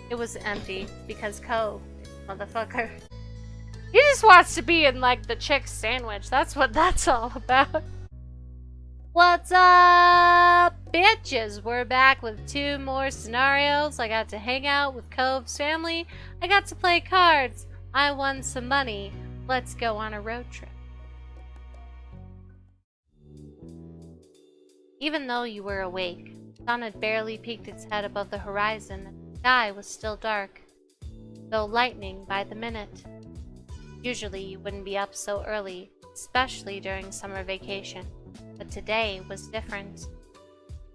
It was empty because Cove, motherfucker, he just wants to be in like the chick's sandwich. That's what that's all about. What's up, bitches? We're back with 2 more scenarios. I got to hang out with Cove's family. I got to play cards. I won some money. Let's go on a road trip. Even though you were awake, the sun had barely peeked its head above the horizon and the sky was still dark, though lightning by the minute. Usually you wouldn't be up so early, especially during summer vacation, but today was different.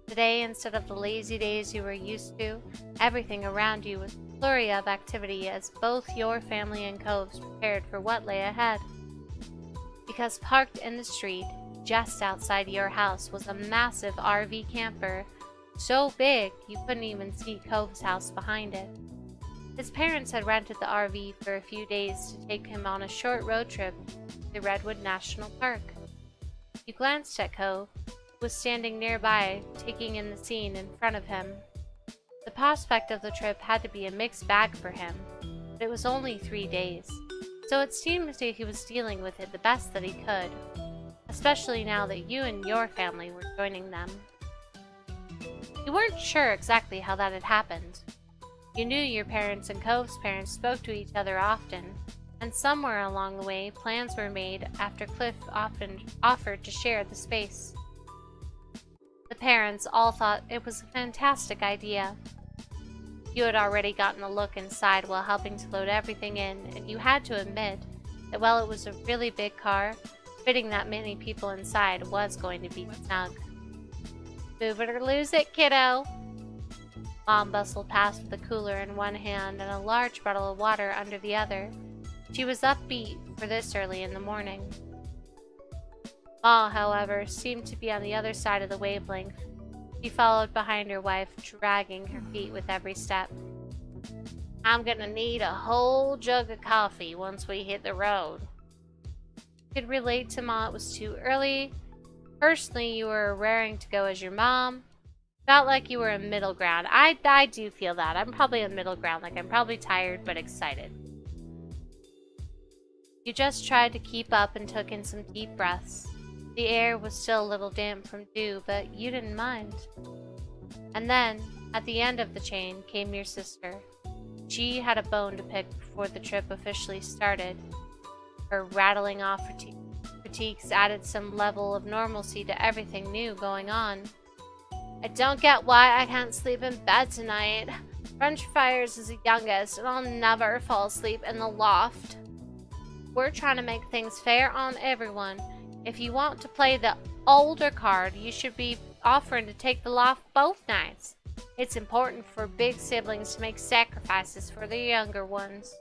Today, instead of the lazy days you were used to, everything around you was a flurry of activity as both your family and Cove's prepared for what lay ahead. Because parked in the street, just outside your house, was a massive RV camper, so big you couldn't even see Cove's house behind it. His parents had rented the RV for a few days to take him on a short road trip to the Redwood National Park. You glanced at Cove, who was standing nearby, taking in the scene in front of him. The prospect of the trip had to be a mixed bag for him, but it was only 3 days, so it seemed as if he was dealing with it the best that he could, especially now that you and your family were joining them. You weren't sure exactly how that had happened. You knew your parents and Cove's parents spoke to each other often, and somewhere along the way plans were made after Cliff often offered to share the space. The parents all thought it was a fantastic idea. You had already gotten a look inside while helping to load everything in, and you had to admit that while it was a really big car, fitting that many people inside was going to be snug. Move it or lose it, kiddo. Mom bustled past with a cooler in one hand and a large bottle of water under the other. She was upbeat for this early in the morning. Ma, however, seemed to be on the other side of the wavelength. She followed behind her wife, dragging her feet with every step. I'm gonna need a whole jug of coffee once we hit the road. Could relate to Ma it was too early. Personally, you were raring to go as your mom. Felt like you were in middle ground. I do feel that. I'm probably in middle ground. Like, I'm probably tired but excited. You just tried to keep up and took in some deep breaths. The air was still a little damp from dew, but you didn't mind. And then, at the end of the chain, came your sister. She had a bone to pick before the trip officially started. Her rattling off critiques added some level of normalcy to everything new going on. I don't get why I can't sleep in bed tonight. French Fires is the youngest, and I'll never fall asleep in the loft. We're trying to make things fair on everyone. If you want to play the older card, you should be offering to take the loft both nights. It's important for big siblings to make sacrifices for the younger ones.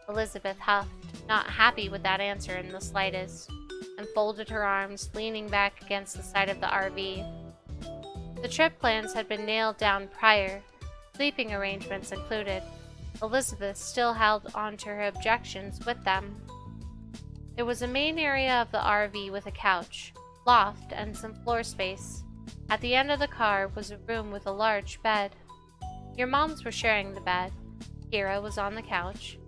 Elizabeth huffed, not happy with that answer in the slightest, and folded her arms, leaning back against the side of the RV. The trip plans had been nailed down prior, sleeping arrangements included. Elizabeth still held on to her objections with them. There was a main area of the RV with a couch, loft, and some floor space. At the end of the car was a room with a large bed. Your moms were sharing the bed. Kira was on the couch,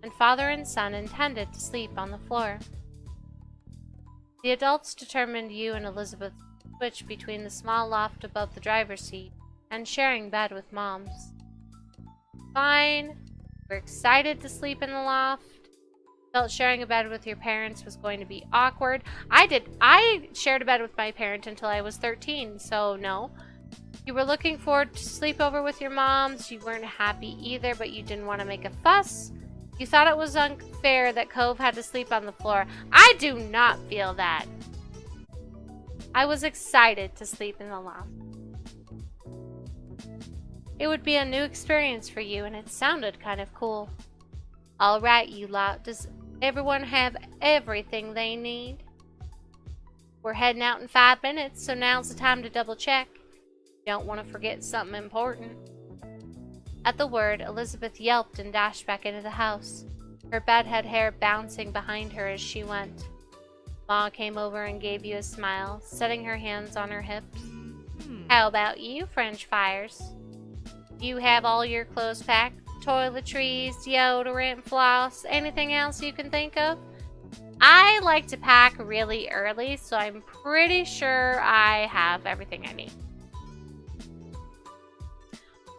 and father and son intended to sleep on the floor. The adults determined you and Elizabeth would switch between the small loft above the driver's seat and sharing bed with moms. Fine. We're excited to sleep in the loft. Felt sharing a bed with your parents was going to be awkward. I shared a bed with my parent until I was 13, so no. You were looking forward to sleepover with your moms. You weren't happy either, but you didn't want to make a fuss. You thought it was unfair that Cove had to sleep on the floor. I do not feel that. I was excited to sleep in the loft. It would be a new experience for you, and it sounded kind of cool. All right, you lot. Does everyone have everything they need? We're heading out in 5 minutes, so now's the time to double check. Don't want to forget something important. At the word, Elizabeth yelped and dashed back into the house, her bedhead hair bouncing behind her as she went. Ma came over and gave you a smile, setting her hands on her hips. How about you, French Fires? You have all your clothes packed? Toiletries, deodorant, floss, anything else you can think of? I like to pack really early, so I'm pretty sure I have everything I need.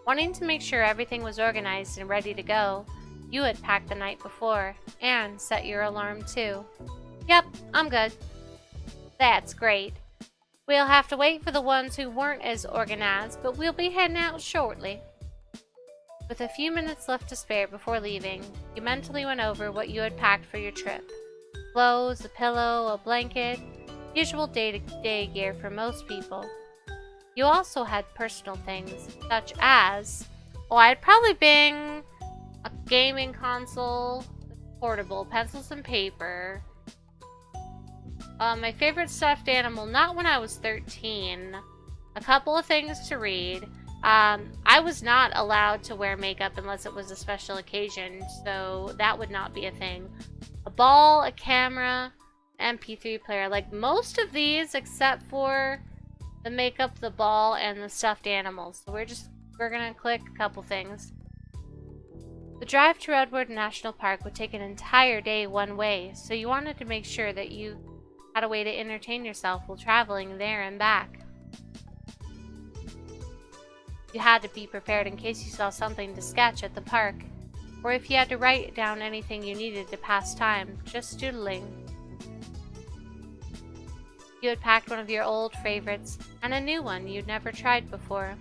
Wanting to make sure everything was organized and ready to go, you had packed the night before and set your alarm too. Yep, I'm good. That's great. We'll have to wait for the ones who weren't as organized, but we'll be heading out shortly. With a few minutes left to spare before leaving, you mentally went over what you had packed for your trip. Clothes, a pillow, a blanket, usual day-to-day gear for most people. You also had personal things, such as, I'd probably bring a gaming console, portable, pencils and paper. My favorite stuffed animal, not when I was 13. A couple of things to read. I was not allowed to wear makeup unless it was a special occasion, so that would not be a thing. A ball, a camera, MP3 player. Like most of these, except for the makeup, the ball, and the stuffed animals. So we're gonna click a couple things. The drive to Redwood National Park would take an entire day one way, so you wanted to make sure that you had a way to entertain yourself while traveling there and back. You had to be prepared in case you saw something to sketch at the park, or if you had to write down anything you needed to pass time, just doodling. You had packed one of your old favorites and a new one you'd never tried before.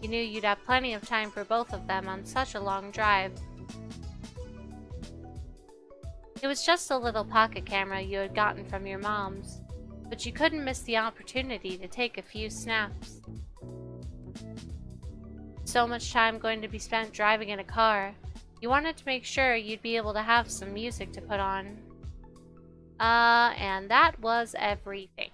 You knew you'd have plenty of time for both of them on such a long drive. It was just a little pocket camera you had gotten from your mom's, but you couldn't miss the opportunity to take a few snaps. So much time going to be spent driving in a car, you wanted to make sure you'd be able to have some music to put on. And that was everything.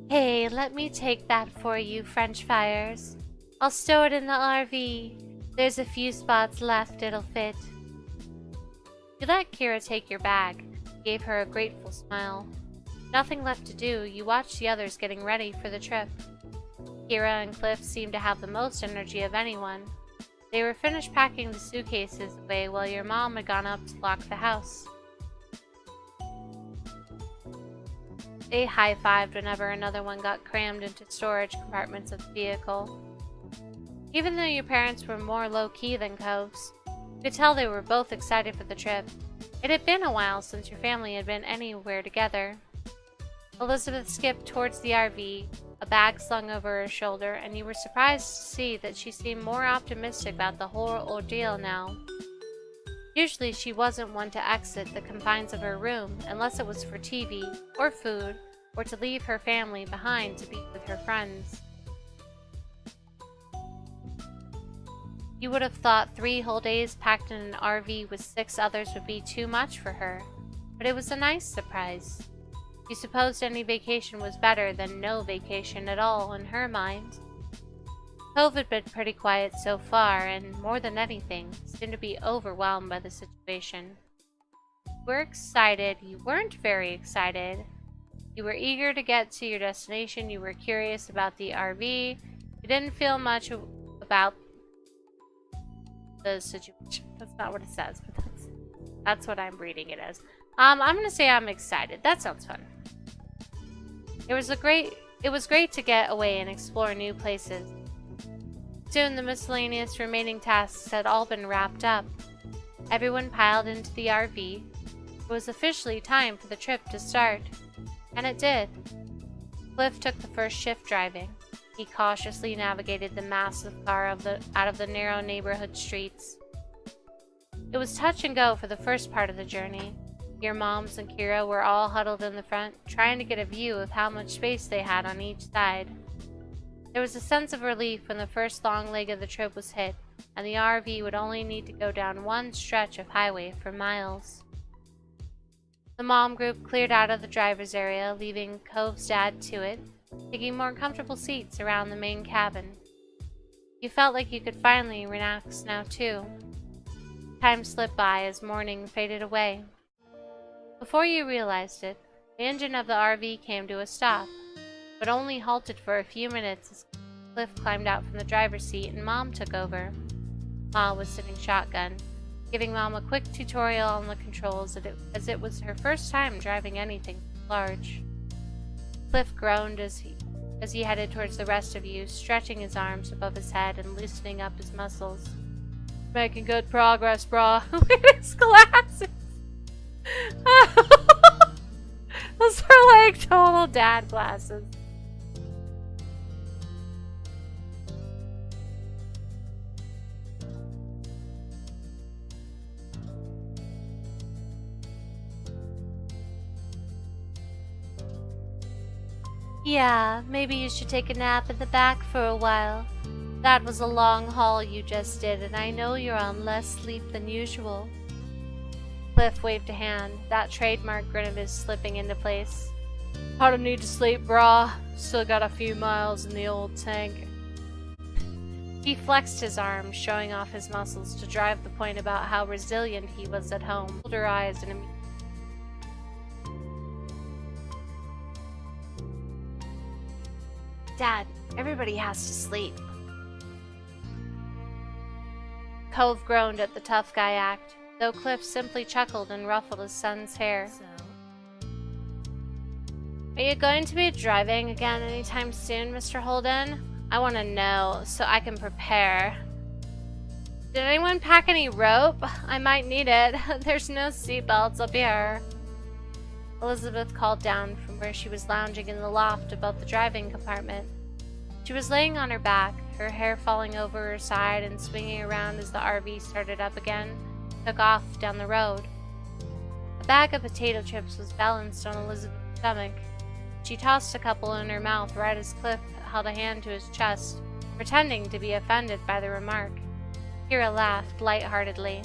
Hey, let me take that for you, French fries. I'll stow it in the RV. There's a few spots left, it'll fit. You let Kira take your bag, gave her a grateful smile. Nothing left to do, you watched the others getting ready for the trip. Kira and Cliff seemed to have the most energy of anyone. They were finished packing the suitcases away while your mom had gone up to lock the house. They high-fived whenever another one got crammed into storage compartments of the vehicle. Even though your parents were more low-key than Coves, you could tell they were both excited for the trip. It had been a while since your family had been anywhere together. Elizabeth skipped towards the RV, a bag slung over her shoulder, and you were surprised to see that she seemed more optimistic about the whole ordeal now. Usually she wasn't one to exit the confines of her room unless it was for TV or food or to leave her family behind to be with her friends. You would have thought 3 whole days packed in an RV with 6 others would be too much for her, but it was a nice surprise. You supposed any vacation was better than no vacation at all in her mind. Cove had been pretty quiet so far, and more than anything, seemed to be overwhelmed by the situation. You were excited, you weren't very excited. You were eager to get to your destination, you were curious about the RV, you didn't feel much about the situation. That's not what it says, but that's what I'm reading it as. I'm gonna say I'm excited. That sounds fun. It was great to get away and explore new places. Soon the miscellaneous remaining tasks had all been wrapped up. Everyone piled into the RV. It was officially time for the trip to start. And it did. Cliff took the first shift driving. He cautiously navigated the massive car out of the narrow neighborhood streets. It was touch and go for the first part of the journey. Your moms and Kira were all huddled in the front, trying to get a view of how much space they had on each side. There was a sense of relief when the first long leg of the trip was hit, and the RV would only need to go down one stretch of highway for miles. The mom group cleared out of the driver's area, leaving Cove's dad to it, taking more comfortable seats around the main cabin. You felt like you could finally relax now too. Time slipped by as morning faded away. Before you realized it, the engine of the RV came to a stop, but only halted for a few minutes Cliff climbed out from the driver's seat and Mom took over. Ma was sitting shotgun, giving Mom a quick tutorial on the controls as it was her first time driving anything large. Cliff groaned as he headed towards the rest of you, stretching his arms above his head and loosening up his muscles. Making good progress, brah. Look at his glasses! Those are like total dad glasses. Yeah, maybe you should take a nap in the back for a while. That was a long haul you just did, and I know you're on less sleep than usual. Cliff waved a hand, that trademark grin of his slipping into place. I don't need to sleep, brah. Still got a few miles in the old tank. He flexed his arms, showing off his muscles to drive the point about how resilient he was at home. Rolled her eyes and Dad, everybody has to sleep. Cove groaned at the tough guy act, though Cliff simply chuckled and ruffled his son's hair. Are you going to be driving again anytime soon, Mr. Holden? I want to know, so I can prepare. Did anyone pack any rope? I might need it. There's no seatbelts up here. Elizabeth called down from where she was lounging in the loft above the driving compartment. She was laying on her back, her hair falling over her side and swinging around as the RV started up again, took off down the road. A bag of potato chips was balanced on Elizabeth's stomach. She tossed a couple in her mouth right as Cliff held a hand to his chest, pretending to be offended by the remark. Kira laughed lightheartedly.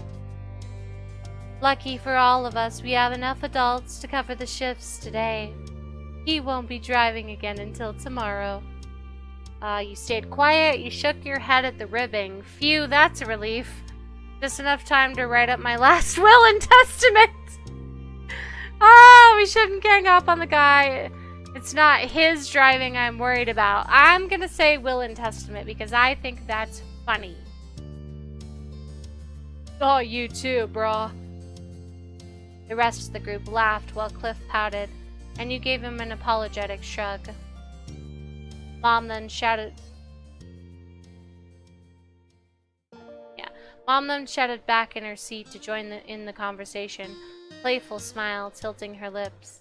Lucky for all of us, we have enough adults to cover the shifts today. He won't be driving again until tomorrow. You stayed quiet, you shook your head at the ribbing. Phew, that's a relief. Just enough time to write up my last will and testament. We shouldn't gang up on the guy. It's not his driving I'm worried about. I'm gonna say will and testament because I think that's funny. Oh, you too, brah. The rest of the group laughed while Cliff pouted, and you gave him an apologetic shrug. Mom then shouted back in her seat to join in the conversation, playful smile tilting her lips.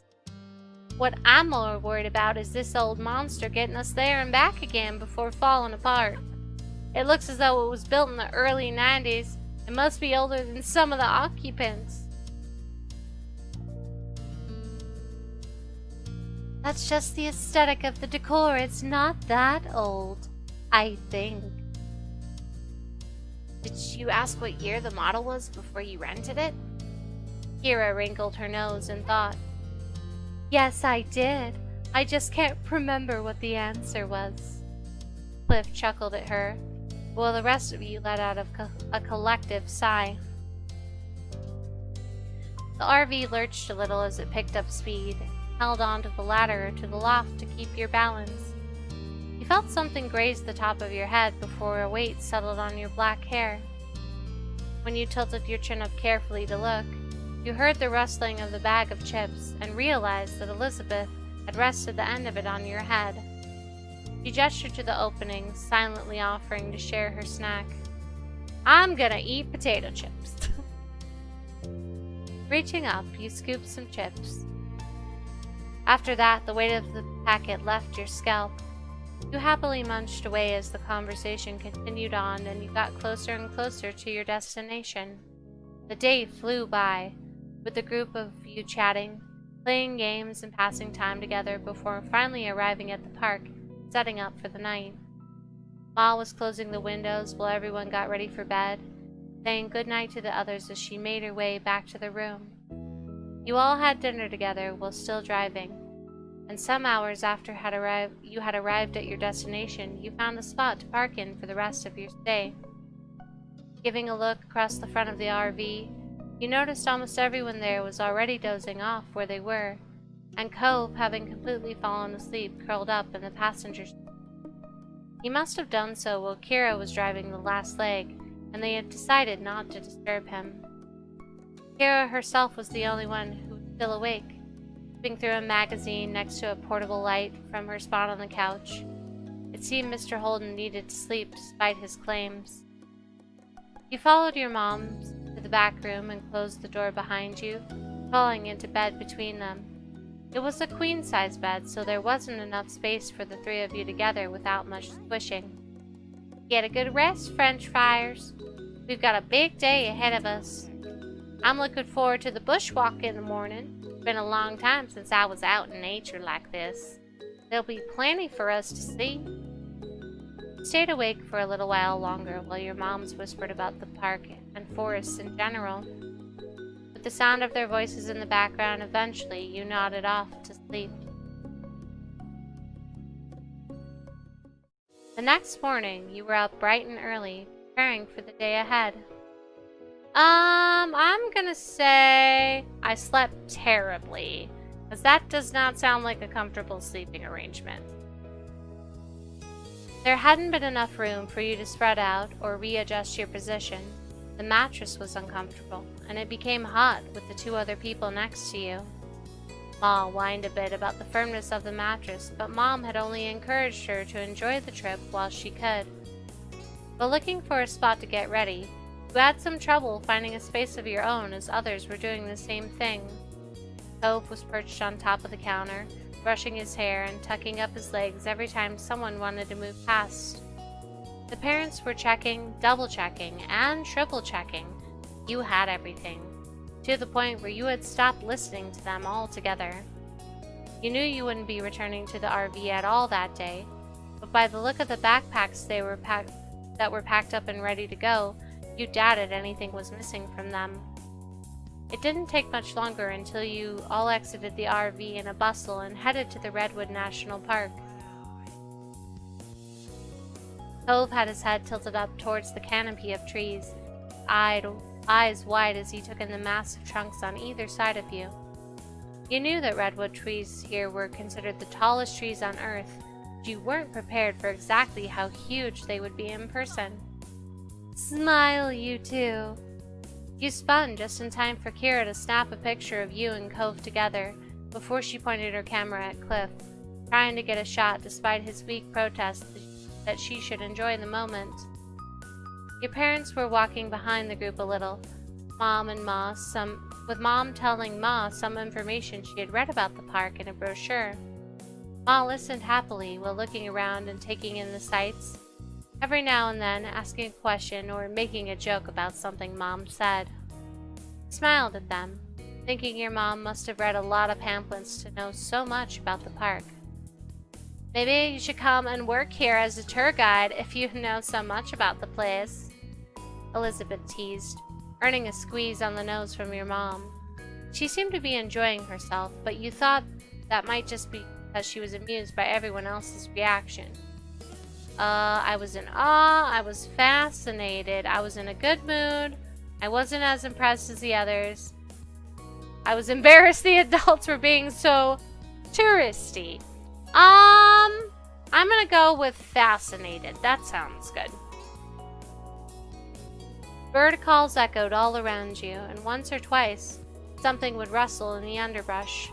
What I'm more worried about is this old monster getting us there and back again before falling apart. It looks as though it was built in the early 90s. It must be older than some of the occupants. That's just the aesthetic of the decor. It's not that old, I think. Did you ask what year the model was before you rented it? Kira wrinkled her nose in thought. Yes, I did. I just can't remember what the answer was. Cliff chuckled at her, while the rest of you let out a collective sigh. The RV lurched a little as it picked up speed, held onto the ladder to the loft to keep your balance. You felt something graze the top of your head before a weight settled on your black hair. When you tilted your chin up carefully to look, you heard the rustling of the bag of chips and realized that Elizabeth had rested the end of it on your head. She gestured to the opening, silently offering to share her snack. I'm gonna eat potato chips. Reaching up, you scooped some chips. After that, the weight of the packet left your scalp. You happily munched away as the conversation continued on and you got closer and closer to your destination. The day flew by, with the group of you chatting, playing games and passing time together before finally arriving at the park, setting up for the night. Ma was closing the windows while everyone got ready for bed, saying goodnight to the others as she made her way back to the room. You all had dinner together while still driving, and some hours after you had arrived at your destination, you found a spot to park in for the rest of your stay. Giving a look across the front of the RV, you noticed almost everyone there was already dozing off where they were, and Cove, having completely fallen asleep, curled up in the passenger seat. He must have done so while Kira was driving the last leg, and they had decided not to disturb him. Kira herself was the only one who was still awake, flipping through a magazine next to a portable light from her spot on the couch. It seemed Mr. Holden needed to sleep despite his claims. You followed your mom to the back room and closed the door behind you, falling into bed between them. It was a queen-size bed, so there wasn't enough space for the three of you together without much squishing. Get a good rest, French fries. We've got a big day ahead of us. I'm looking forward to the bushwalk in the morning. It's been a long time since I was out in nature like this. There'll be plenty for us to see. You stayed awake for a little while longer while your moms whispered about the park and forests in general. With the sound of their voices in the background, eventually you nodded off to sleep. The next morning, you were up bright and early, preparing for the day ahead. I'm gonna say I slept terribly, as that does not sound like a comfortable sleeping arrangement. There hadn't been enough room for you to spread out or readjust your position. The mattress was uncomfortable, and it became hot with the two other people next to you. Ma whined a bit about the firmness of the mattress, but Mom had only encouraged her to enjoy the trip while she could. While looking for a spot to get ready, you had some trouble finding a space of your own as others were doing the same thing. Cove was perched on top of the counter, brushing his hair and tucking up his legs every time someone wanted to move past. The parents were checking, double-checking, and triple-checking. You had everything, to the point where you had stopped listening to them altogether. You knew you wouldn't be returning to the RV at all that day, but by the look of the backpacks that were packed up and ready to go, you doubted anything was missing from them. It didn't take much longer until you all exited the RV in a bustle and headed to the Redwood National Park. Cove had his head tilted up towards the canopy of trees, eyes wide as he took in the massive trunks on either side of you. You knew that redwood trees here were considered the tallest trees on Earth, but you weren't prepared for exactly how huge they would be in person. Smile, you two. You spun just in time for Kira to snap a picture of you and Cove together before she pointed her camera at Cliff, trying to get a shot despite his weak protest that she should enjoy the moment. Your parents were walking behind the group a little, with Mom telling Ma some information she had read about the park in a brochure. Ma listened happily while looking around and taking in the sights, every now and then asking a question or making a joke about something Mom said. Smiled at them, thinking your mom must have read a lot of pamphlets to know so much about the park. Maybe you should come and work here as a tour guide if you know so much about the place, Elizabeth teased, earning a squeeze on the nose from your mom. She seemed to be enjoying herself, but you thought that might just be because she was amused by everyone else's reaction. I was in awe, I was fascinated, I was in a good mood, I wasn't as impressed as the others. I was embarrassed the adults were being so touristy. I'm gonna go with fascinated. That sounds good. Bird calls echoed all around you, and once or twice, something would rustle in the underbrush.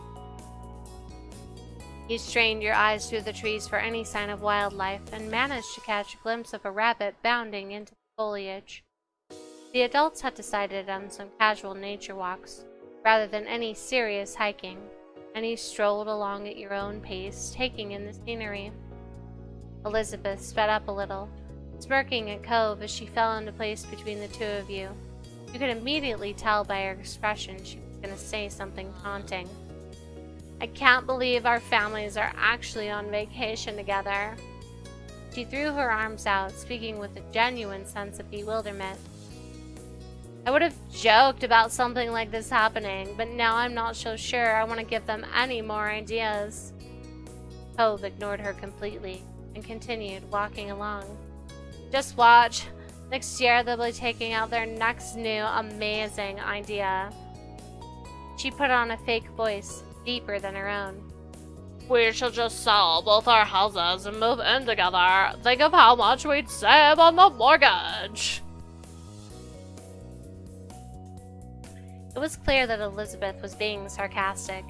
You strained your eyes through the trees for any sign of wildlife and managed to catch a glimpse of a rabbit bounding into the foliage. The adults had decided on some casual nature walks, rather than any serious hiking, and you strolled along at your own pace, taking in the scenery. Elizabeth sped up a little, smirking at Cove as she fell into place between the two of you. You could immediately tell by her expression she was going to say something taunting. I can't believe our families are actually on vacation together. She threw her arms out, speaking with a genuine sense of bewilderment. I would have joked about something like this happening, but now I'm not so sure I want to give them any more ideas. Cove ignored her completely and continued walking along. Just watch. Next year they'll be taking out their next new amazing idea. She put on a fake voice, deeper than her own. We should just sell both our houses and move in together. Think of how much we'd save on the mortgage. It was clear that Elizabeth was being sarcastic.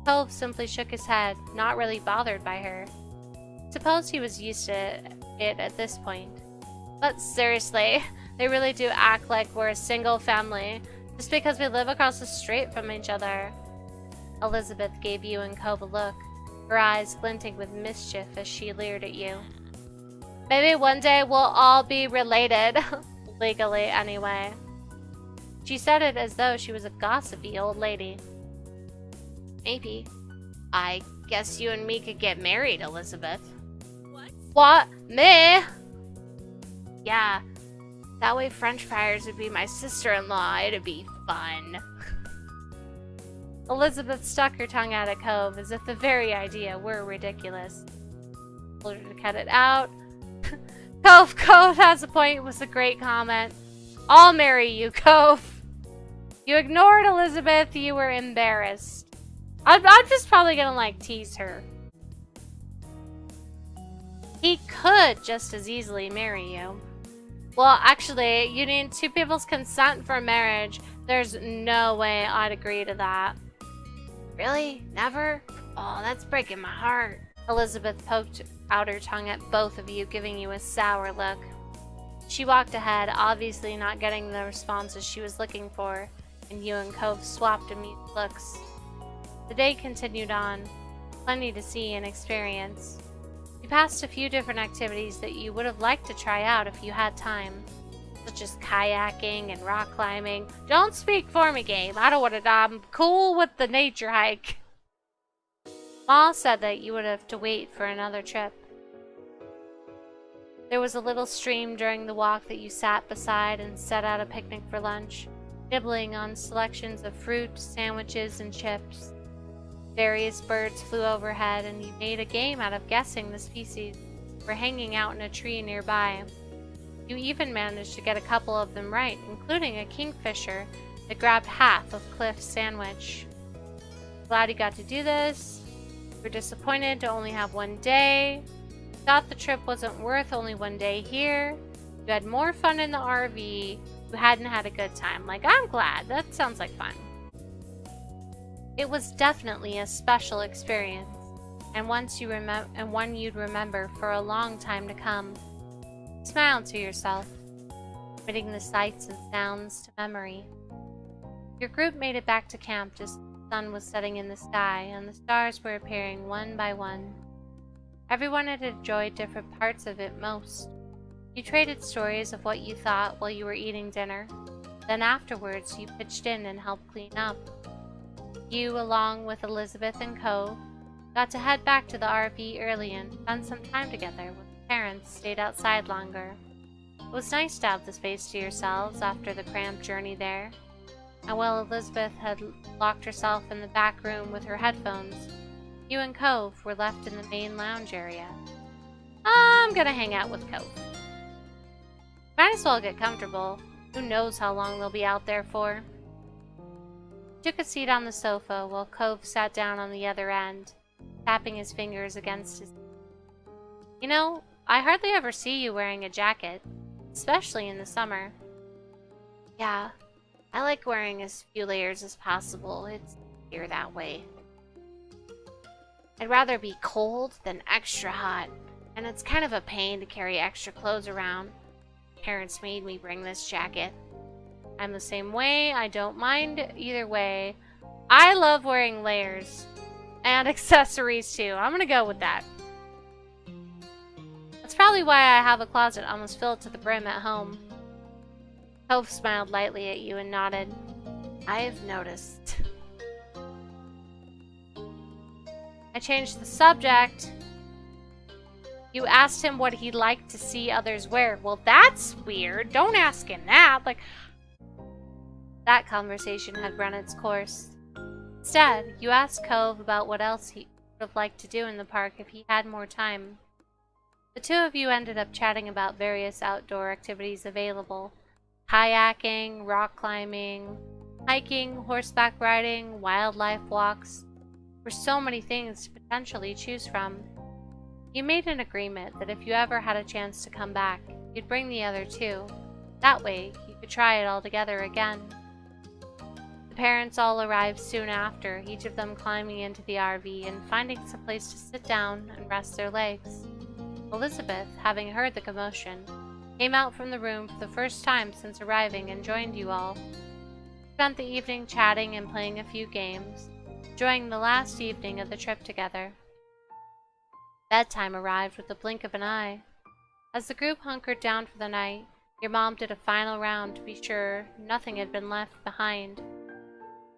Cove simply shook his head, not really bothered by her. Suppose he was used to it at this point. But seriously, they really do act like we're a single family, just because we live across the street from each other. Elizabeth gave you and Cove a look, her eyes glinting with mischief as she leered at you. Maybe one day we'll all be related. Legally, anyway. She said it as though she was a gossipy old lady. Maybe. I guess you and me could get married, Elizabeth. What? Me? Yeah. That way French fries would be my sister-in-law. It'd be fun. Elizabeth stuck her tongue out at Cove as if the very idea were ridiculous. Told her to cut it out. Cove has a point was a great comment. I'll marry you, Cove. You ignored Elizabeth. You were embarrassed. I'm just probably gonna like tease her. He could just as easily marry you. Well, actually, you need two people's consent for marriage. There's no way I'd agree to that. Really? Never? Oh, that's breaking my heart. Elizabeth poked out her tongue at both of you, giving you a sour look. She walked ahead, obviously not getting the responses she was looking for, and you and Cove swapped amused looks. The day continued on. Plenty to see and experience. You passed a few different activities that you would have liked to try out if you had time, such as kayaking and rock climbing. Don't speak for me, Gabe. I don't want to. I'm cool with the nature hike. Ma said that you would have to wait for another trip. There was a little stream during the walk that you sat beside and set out a picnic for lunch, nibbling on selections of fruit, sandwiches, and chips. Various birds flew overhead, and you made a game out of guessing the species were hanging out in a tree nearby. You even managed to get a couple of them right, including a kingfisher that grabbed half of Cliff's sandwich. Glad you got to do this. You were disappointed to only have one day. You thought the trip wasn't worth only one day here. You had more fun in the RV. You hadn't had a good time. Like, I'm glad. That sounds like fun. It was definitely a special experience, and one you'd remember for a long time to come. You smiled to yourself, committing the sights and sounds to memory. Your group made it back to camp just as the sun was setting in the sky, and the stars were appearing one by one. Everyone had enjoyed different parts of it most. You traded stories of what you thought while you were eating dinner. Then afterwards, you pitched in and helped clean up. You, along with Elizabeth and Cove, got to head back to the RV early and spend some time together with the parents stayed outside longer. It was nice to have the space to yourselves after the cramped journey there. And while Elizabeth had locked herself in the back room with her headphones, you and Cove were left in the main lounge area. I'm gonna hang out with Cove. Might as well get comfortable. Who knows how long they'll be out there for. Took a seat on the sofa while Cove sat down on the other end, tapping his fingers against his... You know, I hardly ever see you wearing a jacket, especially in the summer. Yeah, I like wearing as few layers as possible. It's easier that way. I'd rather be cold than extra hot, and it's kind of a pain to carry extra clothes around. Parents made me bring this jacket. I'm the same way. I don't mind either way. I love wearing layers and accessories too. I'm gonna go with that. That's probably why I have a closet almost filled to the brim at home. Cove smiled lightly at you and nodded. I've noticed. I changed the subject. You asked him what he'd like to see others wear. Well, that's weird. Don't ask him that. Like, that conversation had run its course. Instead, you asked Cove about what else he would have liked to do in the park if he had more time. The two of you ended up chatting about various outdoor activities available. Kayaking, rock climbing, hiking, horseback riding, wildlife walks. were so many things to potentially choose from. You made an agreement that if you ever had a chance to come back, you'd bring the other two. That way, you could try it all together again. The parents all arrived soon after, each of them climbing into the RV and finding some place to sit down and rest their legs. Elizabeth, having heard the commotion, came out from the room for the first time since arriving and joined you all. Spent the evening chatting and playing a few games, enjoying the last evening of the trip together. Bedtime arrived with the blink of an eye. As the group hunkered down for the night, your mom did a final round to be sure nothing had been left behind.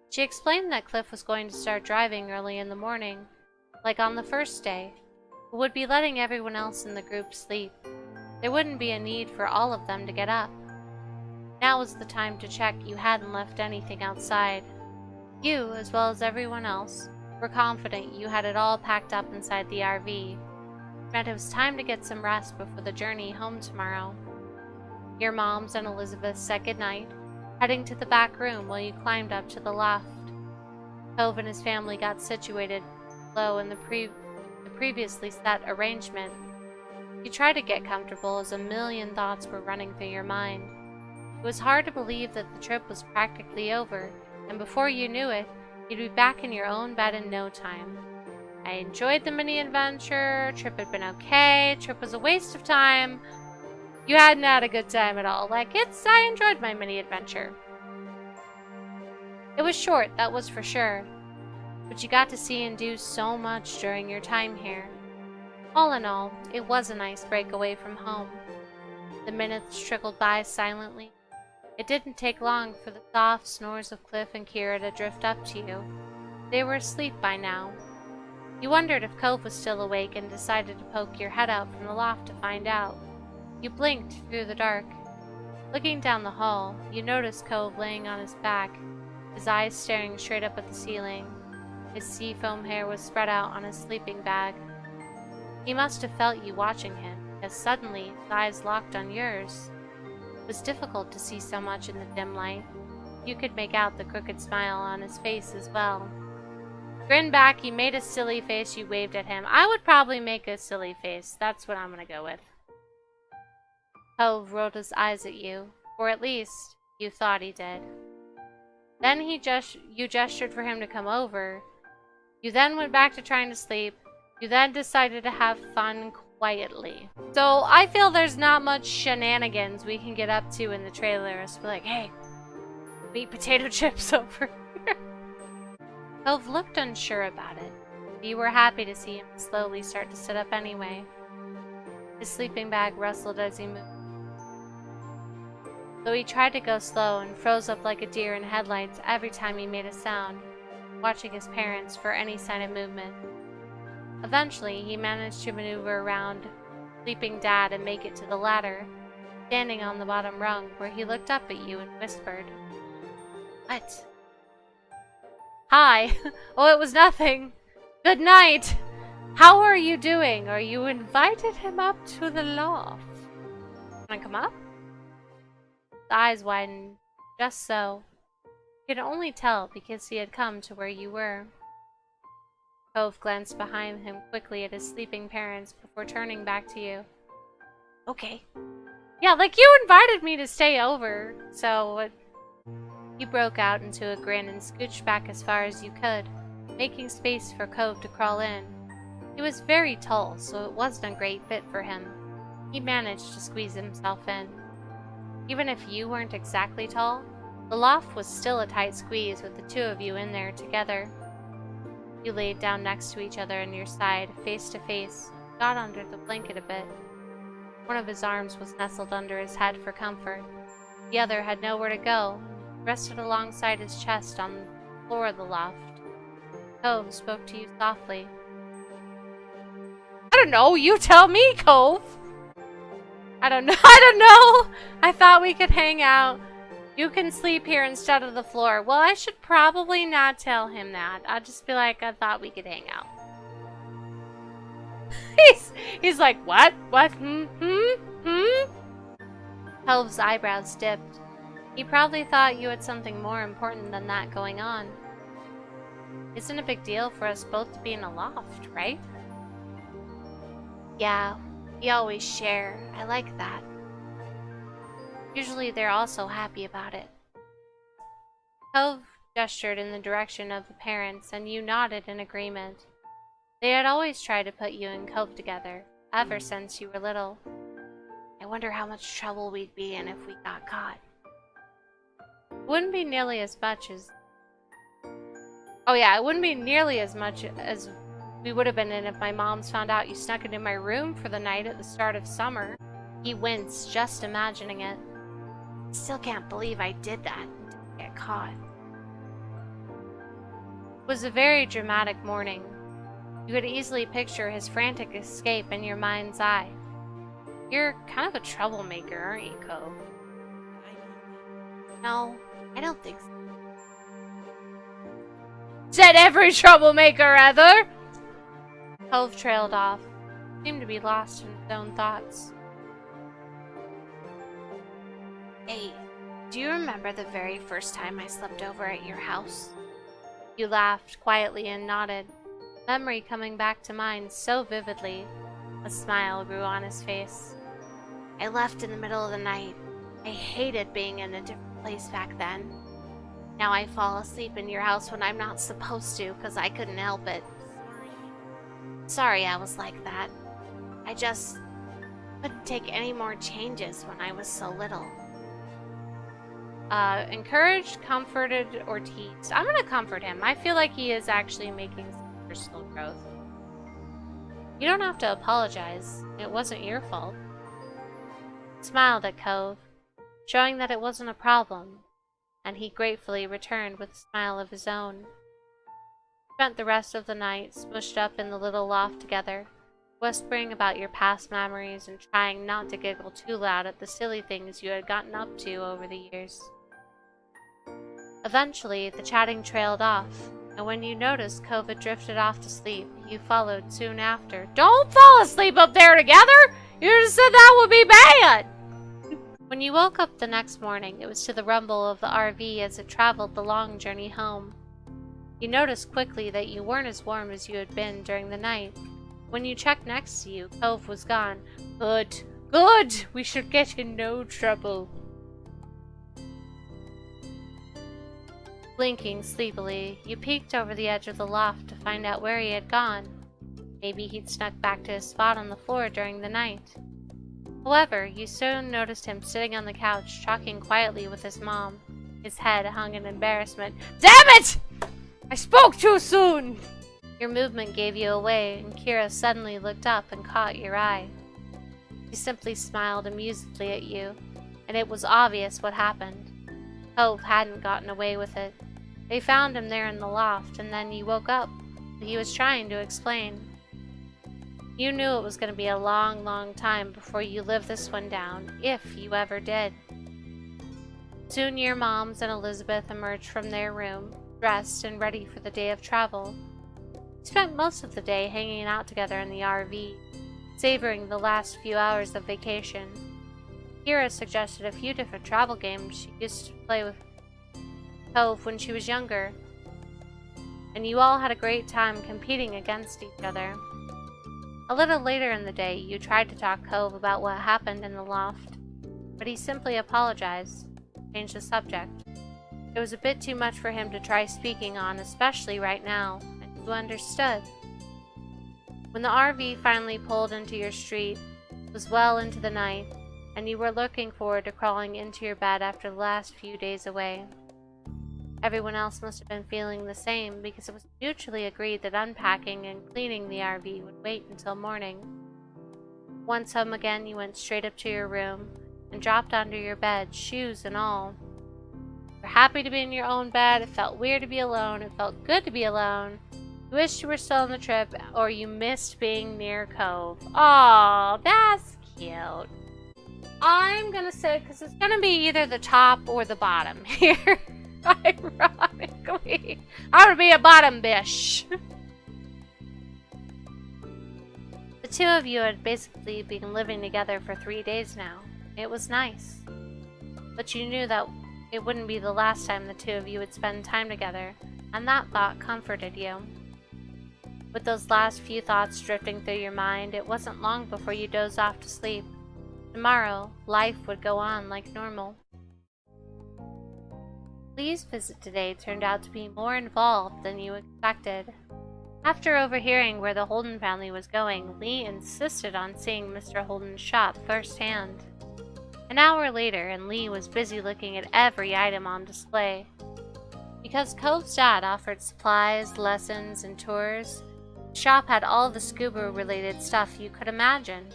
She explained that Cliff was going to start driving early in the morning, like on the first day, but would be letting everyone else in the group sleep. There wouldn't be a need for all of them to get up. Now was the time to check you hadn't left anything outside. You, as well as everyone else, were confident you had it all packed up inside the RV, and it was time to get some rest before the journey home tomorrow. Your moms and Elizabeth said goodnight, heading to the back room while you climbed up to the loft. Cove and his family got situated below in the previously set arrangement. You tried to get comfortable as a million thoughts were running through your mind. It was hard to believe that the trip was practically over, and before you knew it, you'd be back in your own bed in no time. I enjoyed the mini-adventure, trip had been okay, trip was a waste of time. You hadn't had a good time at all. I enjoyed my mini-adventure. It was short, that was for sure, but you got to see and do so much during your time here. All in all, it was a nice break away from home. The minutes trickled by silently. It didn't take long for the soft snores of Cliff and Kira to drift up to you. They were asleep by now. You wondered if Cove was still awake and decided to poke your head out from the loft to find out. You blinked through the dark. Looking down the hall, you noticed Cove laying on his back, his eyes staring straight up at the ceiling. His seafoam hair was spread out on his sleeping bag. He must have felt you watching him, as suddenly his eyes locked on yours. It was difficult to see so much in the dim light. You could make out the crooked smile on his face as well. Grinned back, you made a silly face, you waved at him. I would probably make a silly face. That's what I'm gonna go with. Cove rolled his eyes at you, or at least, you thought he did. Then you gestured for him to come over. You then went back to trying to sleep. You then decided to have fun quietly. So I feel there's not much shenanigans we can get up to in the trailer. It's like, hey, eat potato chips over here. Cove looked unsure about it, but you were happy to see him slowly start to sit up anyway. His sleeping bag rustled as he moved. Though he tried to go slow and froze up like a deer in headlights every time he made a sound, watching his parents for any sign of movement. Eventually, he managed to maneuver around sleeping Dad and make it to the ladder, standing on the bottom rung where he looked up at you and whispered, "What?" "Hi." "Oh, it was nothing. Good night. How are you doing? Are you invited him up to the loft? Wanna come up?" The eyes widened, just so. You could only tell because he had come to where you were. Cove glanced behind him quickly at his sleeping parents before turning back to you. "Okay. Yeah, you invited me to stay over, so..." You broke out into a grin and scooched back as far as you could, making space for Cove to crawl in. He was very tall, so it wasn't a great fit for him. He managed to squeeze himself in. Even if you weren't exactly tall, the loft was still a tight squeeze with the two of you in there together. You laid down next to each other on your side, face to face, got under the blanket a bit. One of his arms was nestled under his head for comfort. The other had nowhere to go, rested alongside his chest on the floor of the loft. Cove spoke to you softly. "I don't know, you tell me, Cove." I don't know. I thought we could hang out. You can sleep here instead of the floor." Well, I should probably not tell him that. I'll just be like, "I thought we could hang out." He's like, "What? What? Cove's eyebrows dipped. He probably thought you had something more important than that going on. isn't a big deal for us both to be in a loft, right? Yeah, we always share. I like that. Usually they're also happy about it. Cove gestured in the direction of the parents, and you nodded in agreement. They had always tried to put you and Cove together, ever since you were little. I wonder how much trouble we'd be in if we got caught. It wouldn't be nearly as much as... Oh yeah, it wouldn't be nearly as much as we would have been in if my moms found out you snuck into my room for the night at the start of summer. He winced just imagining it. Still can't believe I did that and didn't get caught. It was a very dramatic morning. You could easily picture his frantic escape in your mind's eye. You're kind of a troublemaker, aren't you, Cove? No, I don't think so. Said every troublemaker ever! Cove trailed off, seemed to be lost in his own thoughts. Hey, do you remember the very first time I slept over at your house? You laughed quietly and nodded, memory coming back to mind so vividly. A smile grew on his face. I left in the middle of the night. I hated being in a different place back then. Now I fall asleep in your house when I'm not supposed to because I couldn't help it. Sorry I was like that. I just couldn't take any more changes when I was so little. Encouraged, comforted, or teased? I'm gonna comfort him. I feel like he is actually making some personal growth. You don't have to apologize. It wasn't your fault. Smiled at Cove, showing that it wasn't a problem, and he gratefully returned with a smile of his own. Spent the rest of the night smushed up in the little loft together, whispering about your past memories and trying not to giggle too loud at the silly things you had gotten up to over the years. Eventually, the chatting trailed off, and when you noticed Cove had drifted off to sleep, you followed soon after. Don't fall asleep up there together! You just said that would be bad! When you woke up the next morning, it was to the rumble of the RV as it traveled the long journey home. You noticed quickly that you weren't as warm as you had been during the night. When you checked next to you, Cove was gone. Good, good! We should get in no trouble. Blinking sleepily, you peeked over the edge of the loft to find out where he had gone. Maybe he'd snuck back to his spot on the floor during the night. However, you soon noticed him sitting on the couch, talking quietly with his mom. His head hung in embarrassment. Damn it! I spoke too soon! Your movement gave you away, and Kira suddenly looked up and caught your eye. She simply smiled amusedly at you, and it was obvious what happened. Cove hadn't gotten away with it. They found him there in the loft, and then you woke up. He was trying to explain. You knew it was going to be a long, long time before you lived this one down, if you ever did. Soon your moms and Elizabeth emerged from their room, dressed and ready for the day of travel. You spent most of the day hanging out together in the RV, savoring the last few hours of vacation. Kira suggested a few different travel games she used to play with Cove when she was younger, and you all had a great time competing against each other. A little later in the day, you tried to talk Cove about what happened in the loft, but he simply apologized, changed the subject. It was a bit too much for him to try speaking on, especially right now, and you understood. When the RV finally pulled into your street, it was well into the night, and you were looking forward to crawling into your bed after the last few days away. Everyone else must have been feeling the same, because it was mutually agreed that unpacking and cleaning the RV would wait until morning. Once home again, you went straight up to your room and dropped onto your bed, shoes and all. You were happy to be in your own bed. It felt weird to be alone. It felt good to be alone. You wished you were still on the trip, or you missed being near Cove. Aw, that's cute. I'm gonna say, because it's gonna be either the top or the bottom here. Ironically, I'm gonna be a bottom bish. The two of you had basically been living together for 3 days now. It was nice. But you knew that it wouldn't be the last time the two of you would spend time together, and that thought comforted you. With those last few thoughts drifting through your mind, it wasn't long before you dozed off to sleep. Tomorrow, life would go on like normal. Lee's visit today turned out to be more involved than you expected. After overhearing where the Holden family was going, Lee insisted on seeing Mr. Holden's shop firsthand. An hour later, and Lee was busy looking at every item on display. Because Cove's dad offered supplies, lessons, and tours, the shop had all the scuba-related stuff you could imagine.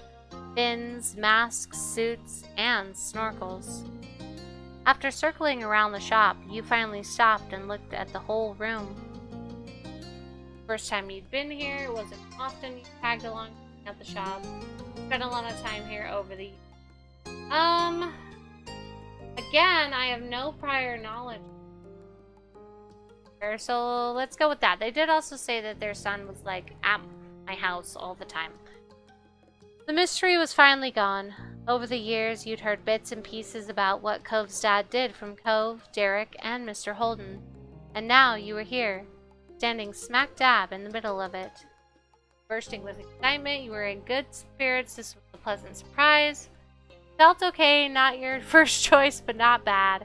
Fins, masks, suits, and snorkels. After circling around the shop, you finally stopped and looked at the whole room. First time you'd been here, it wasn't often you tagged along at the shop. Spent a lot of time here over the years. Again, I have no prior knowledge. So let's go with that. They did also say that their son was like at my house all the time. The mystery was finally gone. Over the years, you'd heard bits and pieces about what Cove's dad did from Cove, Derek, and Mr. Holden. And now you were here, standing smack dab in the middle of it. Bursting with excitement, you were in good spirits. This was a pleasant surprise. Felt okay, not your first choice, but not bad.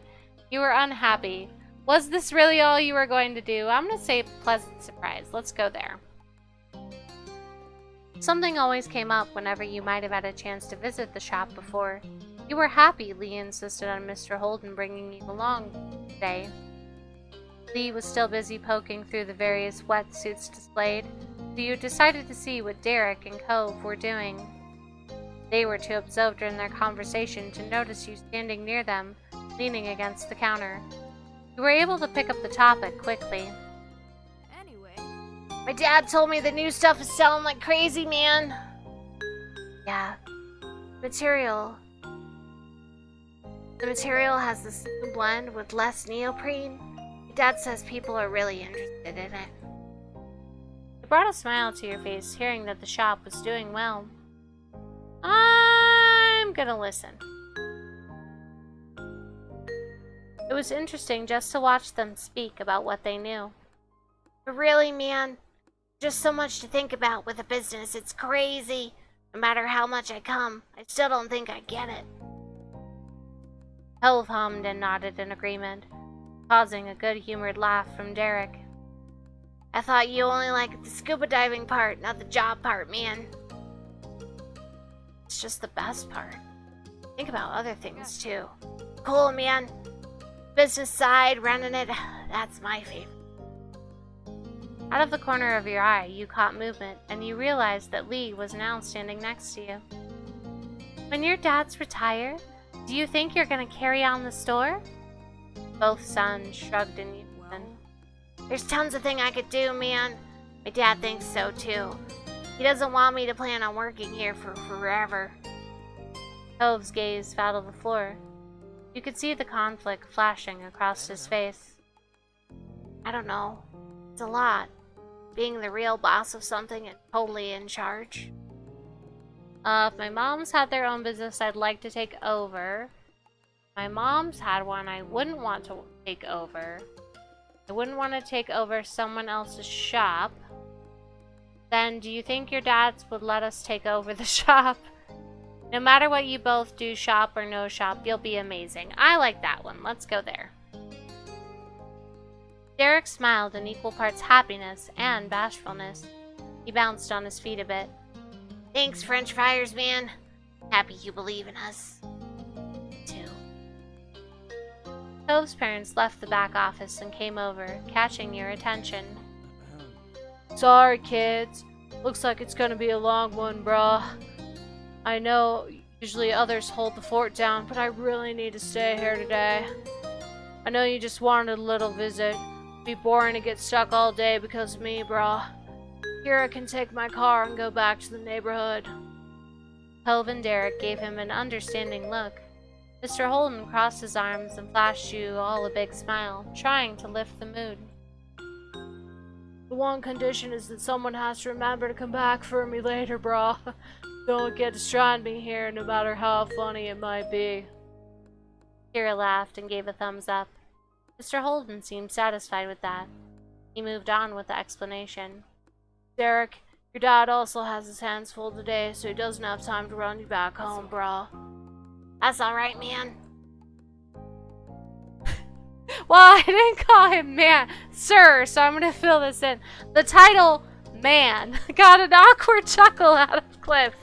You were unhappy. Was this really all you were going to do? I'm going to say pleasant surprise. Let's go there. Something always came up whenever you might have had a chance to visit the shop before. You were happy Lee insisted on Mr. Holden bringing you along today. Lee was still busy poking through the various wetsuits displayed, so you decided to see what Derek and Cove were doing. They were too absorbed in their conversation to notice you standing near them, leaning against the counter. You were able to pick up the topic quickly. Anyway, My dad told me the new stuff is selling like crazy, man. Yeah. The material has this new blend with less neoprene. My dad says people are really interested in it. It brought a smile to your face hearing that the shop was doing well. I'm gonna listen. It was interesting just to watch them speak about what they knew. But really, man, just so much to think about with a business. It's crazy. No matter how much I come, I still don't think I get it. Cove hummed and nodded in agreement, causing a good-humored laugh from Derek. I thought you only liked the scuba diving part, not the job part, man. It's just the best part. Think about other things, too. Cool, man. Business side, running it, that's my favorite. Out of the corner of your eye, you caught movement, and you realized that Lee was now standing next to you. When your dad's retired, do you think you're gonna carry on the store? Both sons shrugged in unison. There's tons of things I could do, man. My dad thinks so, too. He doesn't want me to plan on working here for forever. Cove's gaze fell to the floor. You could see the conflict flashing across his face. I don't know. It's a lot. Being the real boss of something and totally in charge. If my moms had their own business, I'd like to take over. If my mom's had one, I wouldn't want to take over. I wouldn't want to take over someone else's shop. Then do you think your dads would let us take over the shop? No matter what you both do, shop or no shop, you'll be amazing. I like that one. Let's go there. Derek smiled in equal parts happiness and bashfulness. He bounced on his feet a bit. Thanks, French fryers, man. Happy you believe in us. Too. Cove's parents left the back office and came over, catching your attention. Sorry, kids. Looks like it's gonna be a long one, brah. I know usually others hold the fort down, but I really need to stay here today. I know you just wanted a little visit. It'd be boring to get stuck all day because of me, brah. Here I can take my car and go back to the neighborhood. Cove and Derek gave him an understanding look. Mr. Holden crossed his arms and flashed you all a big smile, trying to lift the mood. The one condition is that someone has to remember to come back for me later, brah. Don't get distracted me here, no matter how funny it might be. Kira laughed and gave a thumbs up. Mr. Holden seemed satisfied with that. He moved on with the explanation. Derek, your dad also has his hands full today, so he doesn't have time to run you back home, brah. That's alright, man. Well, I didn't call him man, sir, so I'm gonna fill this in. The title, man, got an awkward chuckle out of Cliff,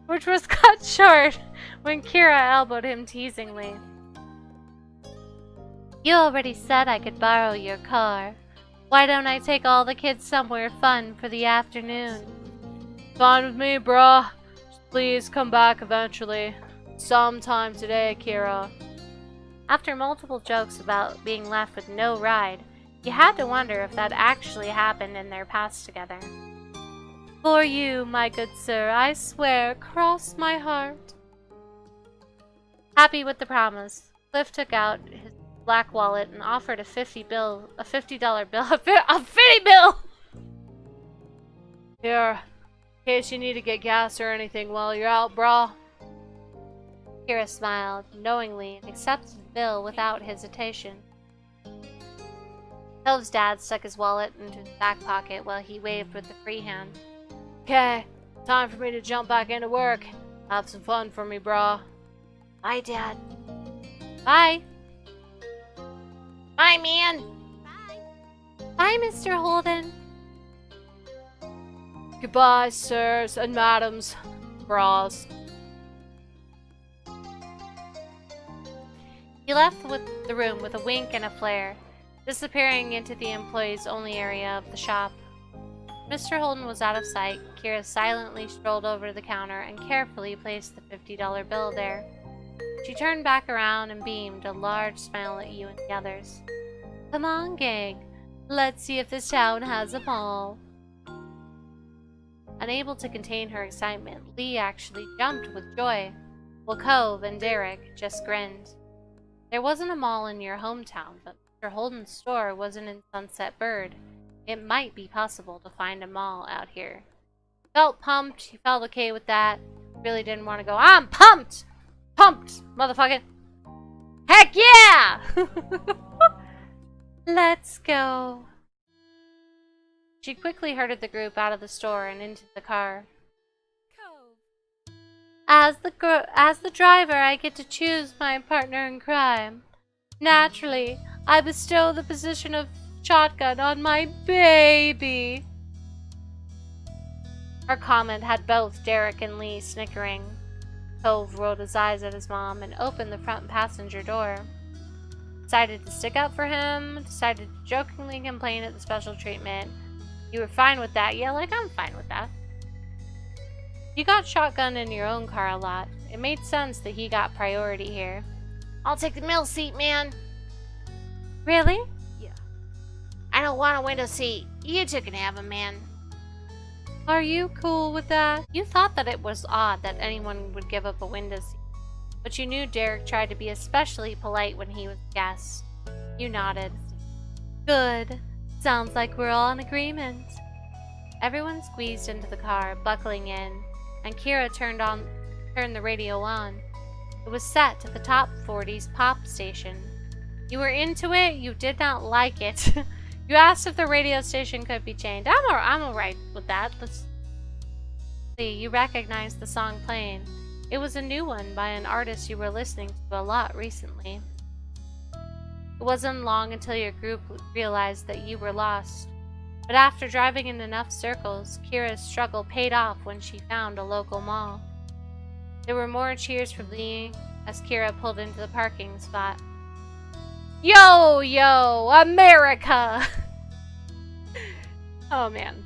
which was cut short when Kira elbowed him teasingly. You already said I could borrow your car. Why don't I take all the kids somewhere fun for the afternoon? Fine with me, bruh. Just please come back eventually. Sometime today, Kira. After multiple jokes about being left with no ride, you had to wonder if that actually happened in their past together. For you, my good sir, I swear, cross my heart. Happy with the promise, Cliff took out his black wallet and offered a $50 bill, a $50 bill, a 50 bill! Here, in case you need to get gas or anything while you're out, brah. Kira smiled knowingly and accepted the bill without hesitation. Cove's dad stuck his wallet into his back pocket while he waved with the free hand. Okay, time for me to jump back into work. Have some fun for me, brah. Bye, Dad. Bye. Bye, man. Bye. Bye, Mr. Holden. Goodbye, sirs and madams, bras. He left the room with a wink and a flare, disappearing into the employees-only area of the shop. Mr. Holden was out of sight. Kira silently strolled over to the counter and carefully placed the $50 bill there. She turned back around and beamed a large smile at you and the others. Come on, gang. Let's see if this town has a mall. Unable to contain her excitement, Lee actually jumped with joy, while Cove and Derek just grinned. There wasn't a mall in your hometown, but Mr. Holden's store wasn't in Sunset Bird. It might be possible to find a mall out here. He felt pumped. He felt okay with that. Really didn't want to go, I'm pumped! Pumped, motherfucker! Heck yeah! Let's go. She quickly herded the group out of the store and into the car. Cove. As the driver, I get to choose my partner in crime. Naturally, I bestow the position of shotgun on my baby. Her comment had both Derek and Lee snickering. Cove rolled his eyes at his mom and opened the front passenger door. Decided to stick up for him, decided to jokingly complain at the special treatment. You were fine with that? Yeah, like I'm fine with that. You got shotgun in your own car a lot. It made sense that he got priority here. I'll take the middle seat, man. Really? Yeah. I don't want a window seat. You two can have him, man. Are you cool with that? You thought that it was odd that anyone would give up a window seat, but you knew Derek tried to be especially polite when he was a guest. You nodded. Good. Sounds like we're all in agreement. Everyone squeezed into the car, buckling in, and Kira turned the radio on. It was set to the top 40s pop station. You were into it, you did not like it. You asked if the radio station could be changed. I'm alright with that. Let's see. You recognized the song playing. It was a new one by an artist you were listening to a lot recently. It wasn't long until your group realized that you were lost. But after driving in enough circles, Kira's struggle paid off when she found a local mall. There were more cheers for Lee as Kira pulled into the parking spot. Yo, yo, America! Oh man.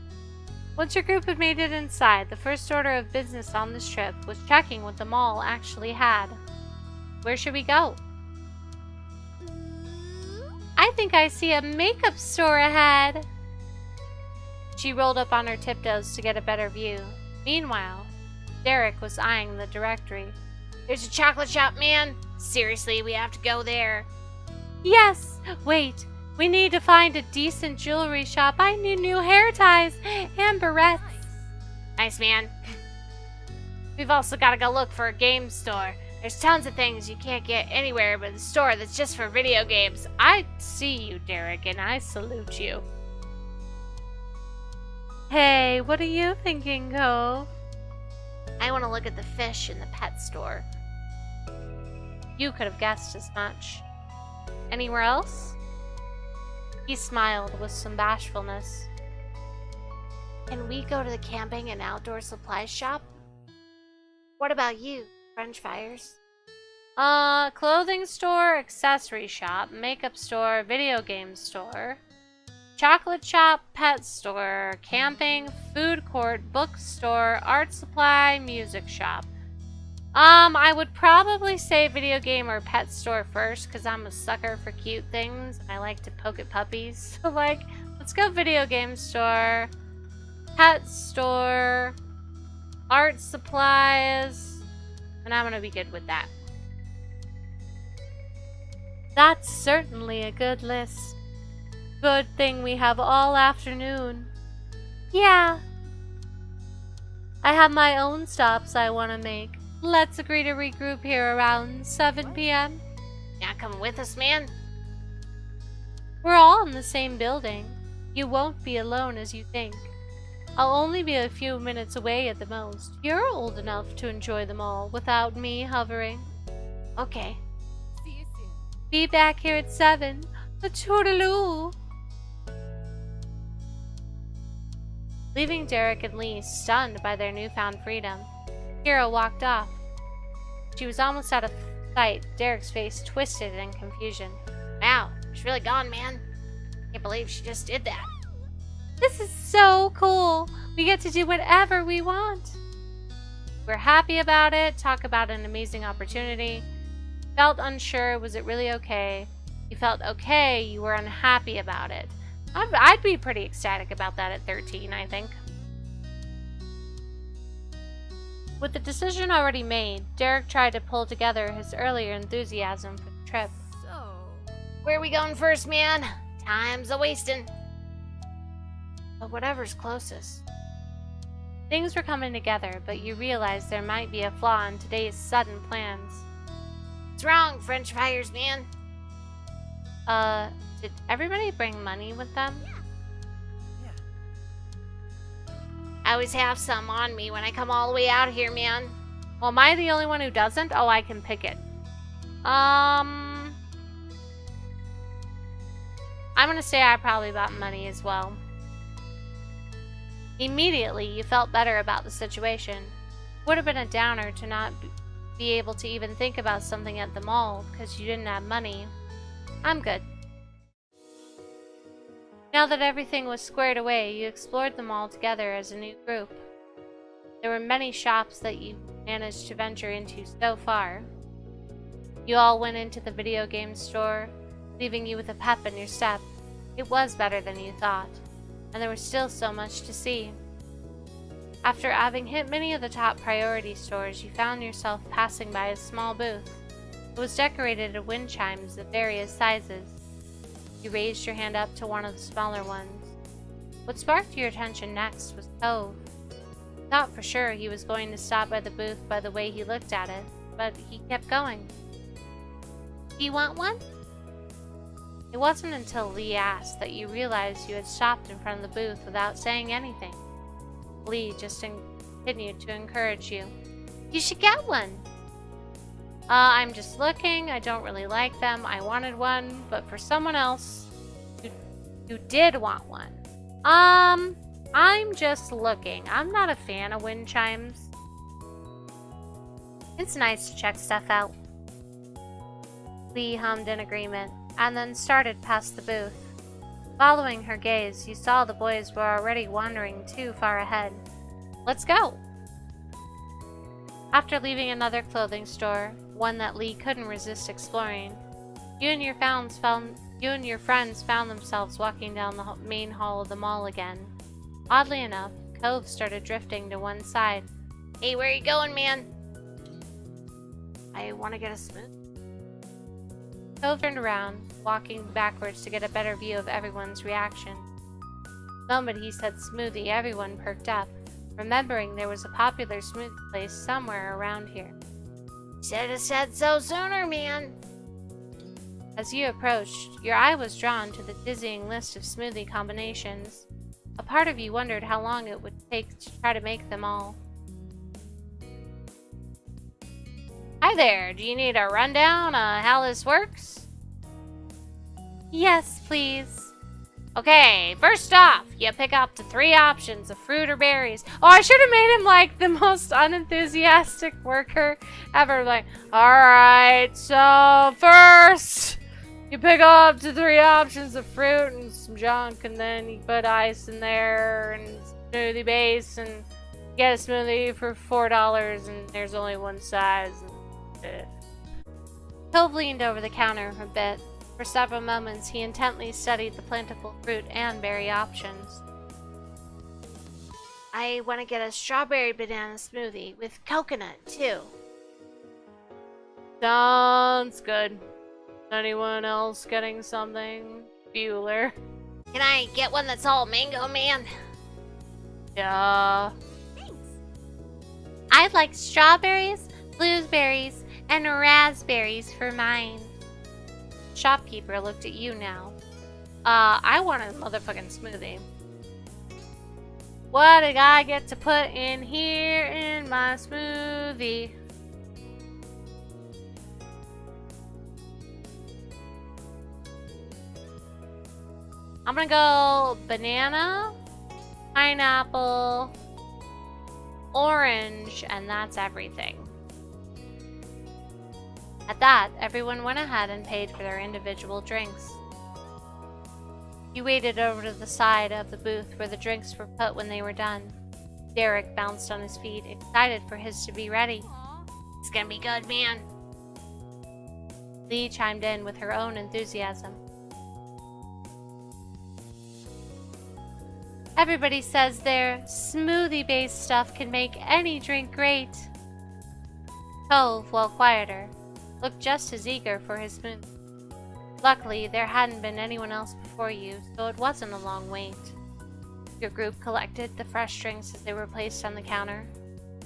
Once your group had made it inside, the first order of business on this trip was checking what the mall actually had. Where should we go? I think I see a makeup store ahead. She rolled up on her tiptoes to get a better view. Meanwhile, Derek was eyeing the directory. There's a chocolate shop, man. Seriously, we have to go there. Yes! Wait, we need to find a decent jewelry shop. I need new hair ties and barrettes. Nice, man. We've also got to go look for a game store. There's tons of things you can't get anywhere but a store that's just for video games. I see you, Derek, and I salute you. Hey, what are you thinking, Cove? I want to look at the fish in the pet store. You could have guessed as much. Anywhere else? He smiled with some bashfulness. Can we go to the camping and outdoor supplies shop? What about you, French fires? Clothing store, accessory shop, makeup store, video game store, chocolate shop, pet store, camping, food court, bookstore, art supply, music shop. I would probably say video game or pet store first because I'm a sucker for cute things and I like to poke at puppies. So, like, let's go video game store, pet store, art supplies, and I'm gonna be good with that. That's certainly a good list. Good thing we have all afternoon. Yeah. I have my own stops I want to make. Let's agree to regroup here around 7 p.m. Yeah, come with us, man. We're all in the same building. You won't be alone as you think. I'll only be a few minutes away at the most. You're old enough to enjoy them all without me hovering. Okay. See you soon. Be back here at 7. A toodaloo. Leaving Derek and Lee stunned by their newfound freedom, Kira walked off. She was almost out of sight, Derek's face twisted in confusion. Wow, she's really gone, man. Can't believe she just did that. This is so cool. We get to do whatever we want. We're happy about it, talk about an amazing opportunity. Felt unsure, was it really okay? You felt okay, you were unhappy about it. I'd be pretty ecstatic about that at 13, I think. With the decision already made, Derek tried to pull together his earlier enthusiasm for the trip. So, Where are we going first, man? Time's a-wasting. But whatever's closest. Things were coming together, but you realized there might be a flaw in today's sudden plans. What's wrong, French fires, man? Did everybody bring money with them? yeah. I always have some on me when I come all the way out here, man. Well, am I the only one who doesn't? Oh, I can pick it. I'm gonna say I probably bought money as well. Immediately, you felt better about the situation. Would have been a downer to not be able to even think about something at the mall because you didn't have money. I'm good. Now that everything was squared away, you explored them all together as a new group. There were many shops that you managed to venture into so far. You all went into the video game store, leaving you with a pep in your step. It was better than you thought, and there was still so much to see. After having hit many of the top priority stores, you found yourself passing by a small booth. It was decorated with wind chimes of various sizes. You raised your hand up to one of the smaller ones. What sparked your attention next was Cove. Thought for sure he was going to stop by the booth by the way he looked at it, but he kept going. Do you want one? It wasn't until Lee asked that you realized you had stopped in front of the booth without saying anything. Lee just continued to encourage you. You should get one. I'm just looking. I don't really like them. I wanted one, but for someone else who did want one. I'm just looking. I'm not a fan of wind chimes. It's nice to check stuff out. Lee hummed in agreement and then started past the booth. Following her gaze, you saw the boys were already wandering too far ahead. Let's go! After leaving another clothing store, one that Lee couldn't resist exploring, you and your friends found themselves walking down the main hall of the mall again. Oddly enough, Cove started drifting to one side. Hey, where are you going, man? I want to get a smoothie. Cove turned around, walking backwards to get a better view of everyone's reaction. The moment he said smoothie, everyone perked up, remembering there was a popular smoothie place somewhere around here. Should have said so sooner, man. As you approached, your eye was drawn to the dizzying list of smoothie combinations. A part of you wondered how long it would take to try to make them all. Hi there, do you need a rundown on how this works? Yes, please. Okay, first off, you pick up to 3 options of fruit or berries. Oh, I should have made him like the most unenthusiastic worker ever. Like, alright, so first, you pick up to 3 options of fruit and some junk, and then you put ice in there and smoothie base, and you get a smoothie for $4, and there's only one size. Cove leaned over the counter a bit. For several moments, he intently studied the plentiful fruit and berry options. I want to get a strawberry banana smoothie with coconut, too. Sounds good. Anyone else getting something? Bueller. Can I get one that's all mango, man? Yeah. Thanks. I'd like strawberries, blueberries, and raspberries for mine. Shopkeeper looked at you now. I want a motherfucking smoothie. What did I get to put in here in my smoothie? I'm gonna go banana, pineapple, orange, and that's everything. At that, everyone went ahead and paid for their individual drinks. You waited over to the side of the booth where the drinks were put when they were done. Derek bounced on his feet, excited for his to be ready. It's gonna be good, man. Lee chimed in with her own enthusiasm. Everybody says their smoothie-based stuff can make any drink great. Cove, while quieter, looked just as eager for his smoothie. Luckily, there hadn't been anyone else before you, so it wasn't a long wait. Your group collected the fresh drinks as they were placed on the counter.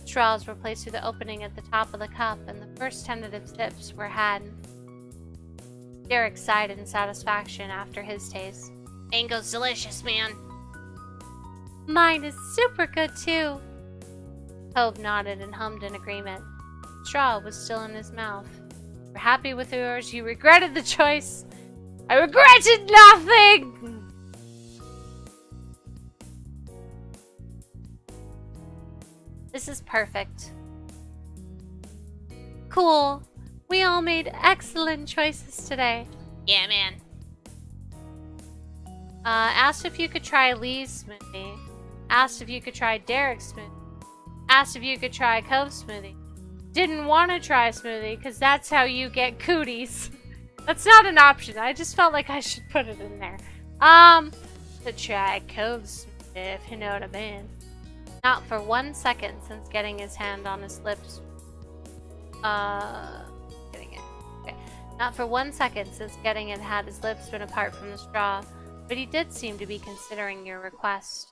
Straws were placed through the opening at the top of the cup, and the first tentative sips were had. Derek sighed in satisfaction after his taste. Mango's delicious, man. Mine is super good, too. Cove nodded and hummed in agreement. Straw was still in his mouth. You're happy with yours. You regretted the choice. I regretted nothing! This is perfect. Cool. We all made excellent choices today. Yeah, man. Asked if you could try Lee's smoothie. Asked if you could try Derek's smoothie. Asked if you could try Cove's smoothie. Didn't want to try a smoothie because that's how you get cooties. That's not an option. I just felt like I should put it in there. To try Cove's smoothie, if you know what I mean. Not for 1 second since getting his hand on his lips. Getting it. Okay. Not for 1 second since getting it had his lips been apart from the straw, but he did seem to be considering your request.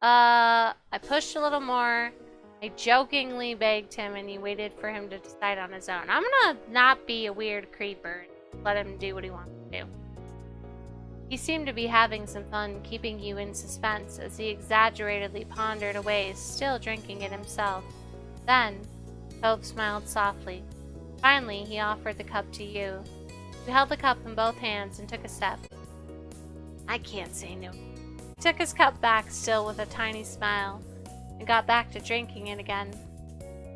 I pushed a little more. I jokingly begged him, and he waited for him to decide on his own. I'm gonna not be a weird creeper and let him do what he wants to do. He seemed to be having some fun keeping you in suspense as he exaggeratedly pondered away, still drinking it himself. Then, Cove smiled softly. Finally, he offered the cup to you. You held the cup in both hands and took a step. I can't say no. He took his cup back, still with a tiny smile, and got back to drinking it again.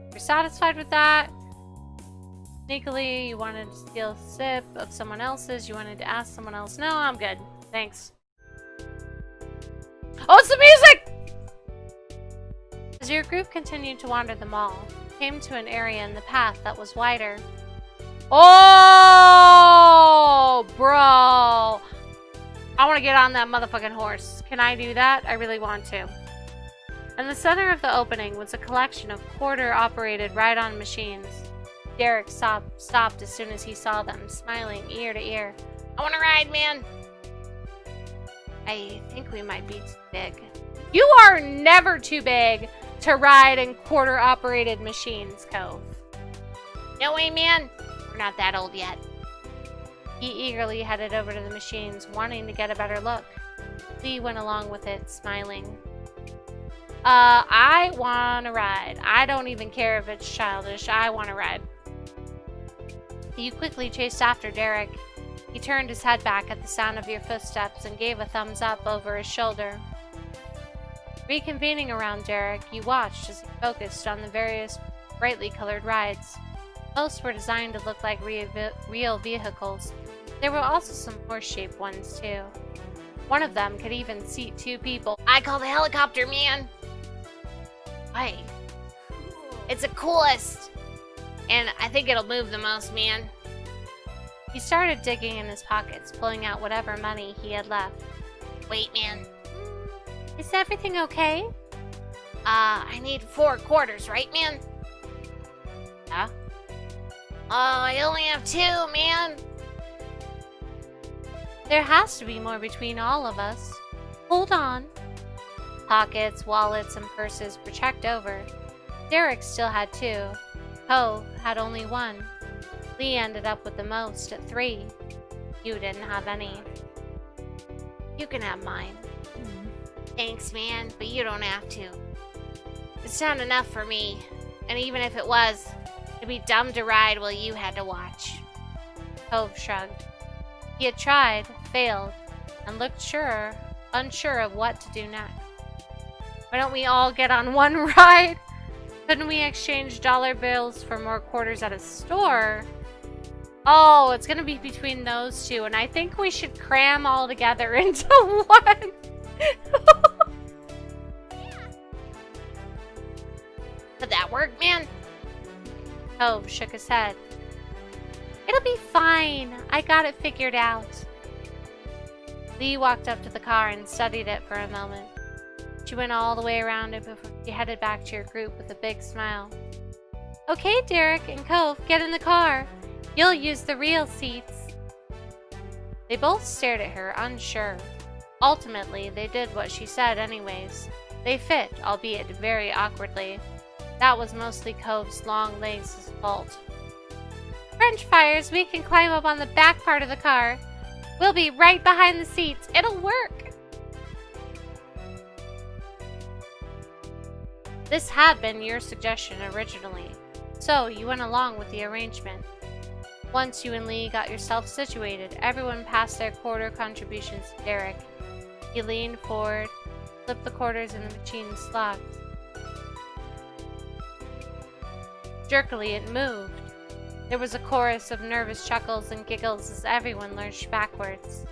You're satisfied with that? Sneakily, you wanted to steal a sip of someone else's. You wanted to ask someone else. No, I'm good. Thanks. Oh, it's the music! As your group continued to wander the mall, you came to an area in the path that was wider. Oh, bro. I want to get on that motherfucking horse. Can I do that? I really want to. In the center of the opening was a collection of quarter-operated ride-on machines. Derek stopped as soon as he saw them, smiling ear to ear. I want to ride, man. I think we might be too big. You are never too big to ride in quarter-operated machines, Cove. No way, man. We're not that old yet. He eagerly headed over to the machines, wanting to get a better look. Lee went along with it, smiling. I want to ride. I don't even care if it's childish. I want to ride. You quickly chased after Derek. He turned his head back at the sound of your footsteps and gave a thumbs up over his shoulder. Reconvening around Derek, you watched as he focused on the various brightly colored rides. Most were designed to look like real vehicles. There were also some horse-shaped ones, too. One of them could even seat 2 people. I call the helicopter, man! Why? Cool. It's the coolest! And I think it'll move the most, man. He started digging in his pockets, pulling out whatever money he had left. Wait, man. Is everything okay? I need 4 quarters, right, man? Yeah? Oh, I only have 2, man. There has to be more between all of us. Hold on. Pockets, wallets, and purses were checked over. Derek still had 2. Cove had only 1. Lee ended up with the most at 3. You didn't have any. You can have mine. Thanks, man, but you don't have to. It's not enough for me. And even if it was, it'd be dumb to ride while you had to watch. Cove shrugged. He had tried, failed, and looked unsure of what to do next. Why don't we all get on one ride? Couldn't we exchange dollar bills for more quarters at a store? Oh, it's gonna be between those 2, and I think we should cram all together into one. Could that work, man? Cove shook his head. It'll be fine. I got it figured out. Lee walked up to the car and studied it for a moment. She went all the way around it before she headed back to your group with a big smile. Okay, Derek and Cove, get in the car. You'll use the real seats. They both stared at her, unsure. Ultimately, they did what she said anyways. They fit, albeit very awkwardly. That was mostly Cove's long legs' fault. French fires, we can climb up on the back part of the car. We'll be right behind the seats. It'll work. This had been your suggestion originally, so you went along with the arrangement. Once you and Lee got yourself situated, everyone passed their quarter contributions to Derek. He leaned forward, slipped the quarters in the machine's slot. Jerkily, it moved. There was a chorus of nervous chuckles and giggles as everyone lurched backwards.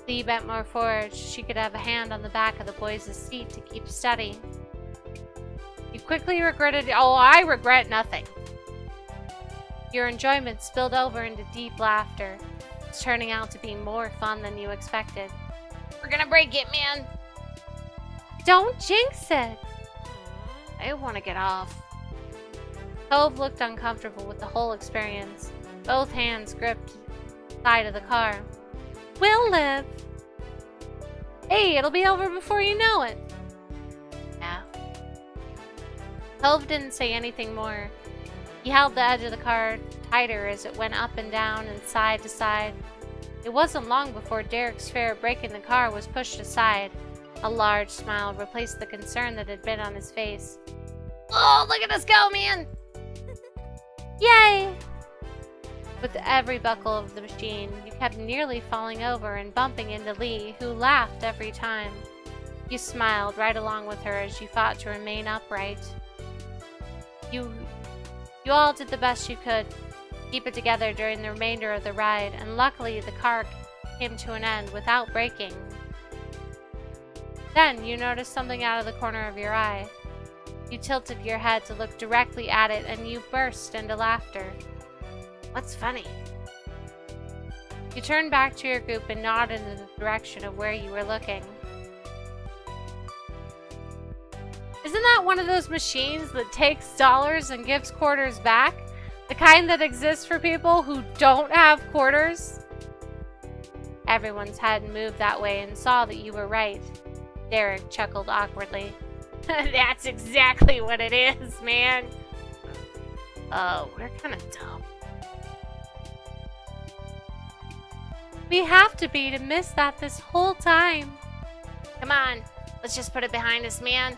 Lee bent more forward so she could have a hand on the back of the boys' seat to keep steady. You quickly regretted— oh, I regret nothing. Your enjoyment spilled over into deep laughter. It's turning out to be more fun than you expected. We're gonna break it, man! Don't jinx it! I want to get off. Cove looked uncomfortable with the whole experience. Both hands gripped the side of the car. We'll live! Hey, it'll be over before you know it! Yeah. Cove didn't say anything more. He held the edge of the car tighter as it went up and down and side to side. It wasn't long before Derek's fear of breaking the car was pushed aside. A large smile replaced the concern that had been on his face. Oh, look at us go, man! Yay! With every buckle of the machine, you kept nearly falling over and bumping into Lee, who laughed every time. You smiled right along with her as you fought to remain upright. You all did the best you could, keep it together during the remainder of the ride, and luckily the car came to an end without breaking. Then you noticed something out of the corner of your eye. You tilted your head to look directly at it, and you burst into laughter. What's funny? You turned back to your group and nodded in the direction of where you were looking. Isn't that one of those machines that takes dollars and gives quarters back? The kind that exists for people who don't have quarters? Everyone's head moved that way and saw that you were right. Derek chuckled awkwardly. That's exactly what it is, man. Oh, we're kind of dumb. We have to be to miss that this whole time. Come on, let's just put it behind us, man.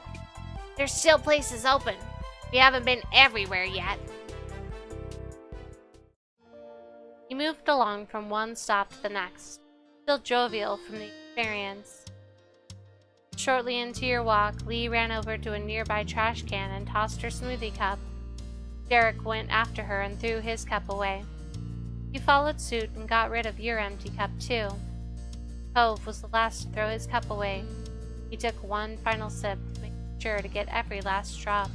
There's still places open. We haven't been everywhere yet. You moved along from one stop to the next, still jovial from the experience. Shortly into your walk, Lee ran over to a nearby trash can and tossed her smoothie cup. Derek went after her and threw his cup away. You followed suit and got rid of your empty cup too. Cove was the last to throw his cup away. He took one final sip, making sure to get every last drop.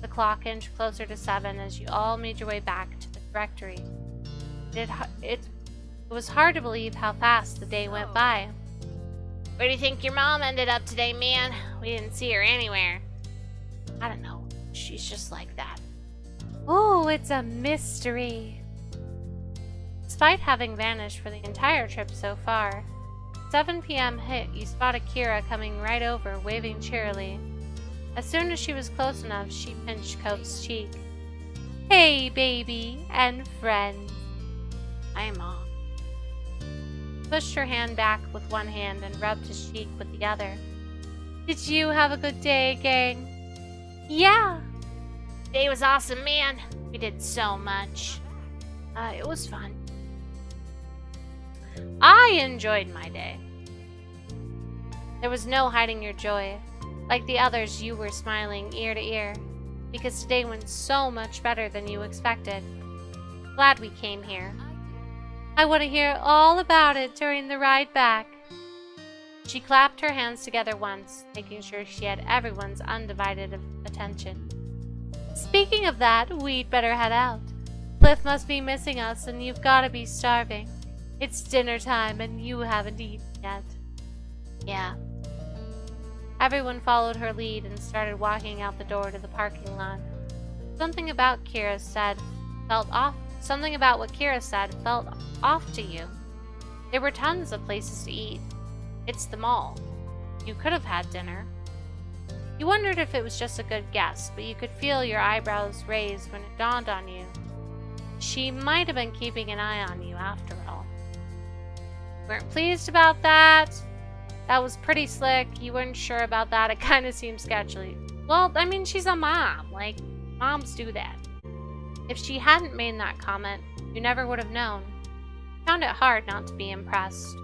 The clock inched closer to 7 as you all made your way back to the directory. It was hard to believe how fast the day went by. Where do you think your mom ended up today, man? We didn't see her anywhere. I don't know. She's just like that. Oh, it's a mystery. Despite having vanished for the entire trip so far, 7 p.m. hit, you spot Akira coming right over, waving cheerily. As soon as she was close enough, she pinched Cove's cheek. Hey, baby, and friend. Hi, Mom. Pushed her hand back with one hand and rubbed his cheek with the other. Did you have a good day, gang? Yeah. Today was awesome, man. We did so much. It was fun. I enjoyed my day. There was no hiding your joy. Like the others, you were smiling ear to ear, because today went so much better than you expected. Glad we came here. I want to hear all about it during the ride back. She clapped her hands together once, making sure she had everyone's undivided attention. Speaking of that, we'd better head out. Cliff must be missing us, and you've got to be starving. It's dinner time, and you haven't eaten yet. Yeah. Everyone followed her lead and started walking out the door to the parking lot. Something about what Kira said felt off to you. There were tons of places to eat. It's the mall. You could have had dinner. You wondered if it was just a good guess, but you could feel your eyebrows raise when it dawned on you. She might have been keeping an eye on you after all. Weren't pleased about that? That was pretty slick. You weren't sure about that. It kind of seemed sketchy. Well, I mean, she's a mom. Like, moms do that. If she hadn't made that comment, you never would have known. You found it hard not to be impressed.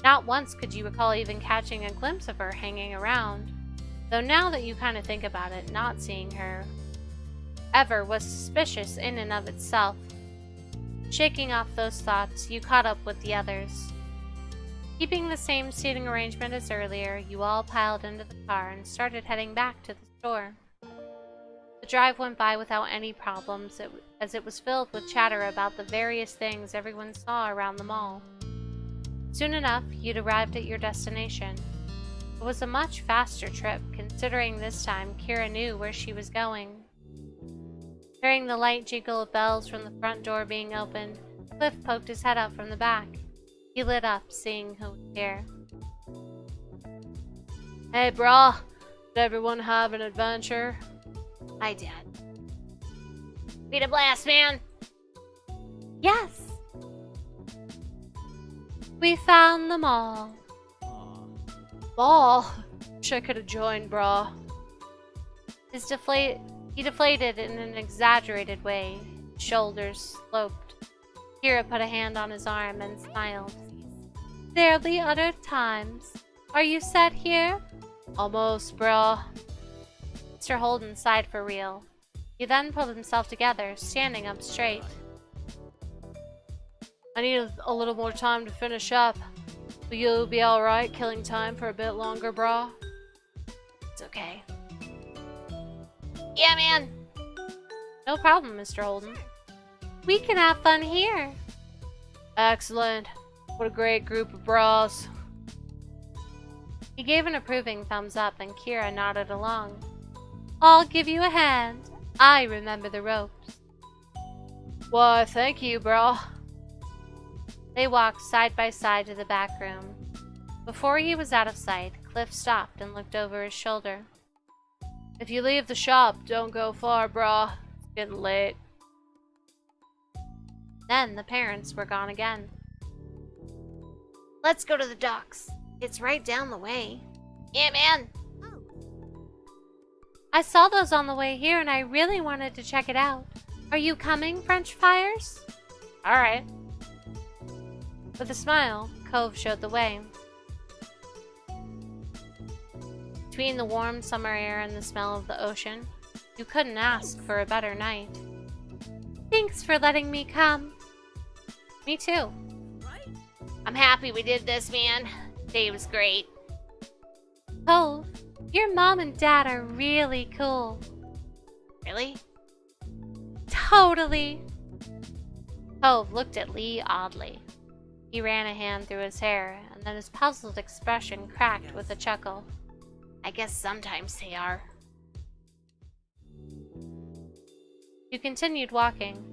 Not once could you recall even catching a glimpse of her hanging around. Though now that you kind of think about it, not seeing her ever was suspicious in and of itself. Shaking off those thoughts, you caught up with the others. Keeping the same seating arrangement as earlier, you all piled into the car and started heading back to the store. The drive went by without any problems, as it was filled with chatter about the various things everyone saw around the mall. Soon enough, you'd arrived at your destination. It was a much faster trip, considering this time Kira knew where she was going. Hearing the light jingle of bells from the front door being opened, Cliff poked his head out from the back. He lit up, seeing who was here. Hey, brah. Did everyone have an adventure? I did. We had a blast, man. Yes! We found them all. Ball? Wish I could have joined, brah. He deflated in an exaggerated way. His shoulders sloped. Kira put a hand on his arm and smiled. There'll be other times. Are you set here? Almost, brah. Mr. Holden sighed for real. He then pulled himself together, standing up straight. I need a little more time to finish up. Will you be alright killing time for a bit longer, brah? It's okay. Yeah, man. No problem, Mr. Holden. We can have fun here. Excellent. What a great group of bras. He gave an approving thumbs up and Kira nodded along. I'll give you a hand. I remember the ropes. Why, thank you, brah. They walked side by side to the back room. Before he was out of sight, Cliff stopped and looked over his shoulder. If you leave the shop, don't go far, brah. It's getting late. Then the parents were gone again. Let's go to the docks. It's right down the way. Yeah, man. I saw those on the way here and I really wanted to check it out. Are you coming, French Fires? Alright. With a smile, Cove showed the way. Between the warm summer air and the smell of the ocean, you couldn't ask for a better night. Thanks for letting me come. Me too. I'm happy we did this, man. Today was great. Cove, your mom and dad are really cool. Really? Totally. Cove looked at Lee oddly. He ran a hand through his hair, and then his puzzled expression cracked with a chuckle. I guess sometimes they are. You continued walking.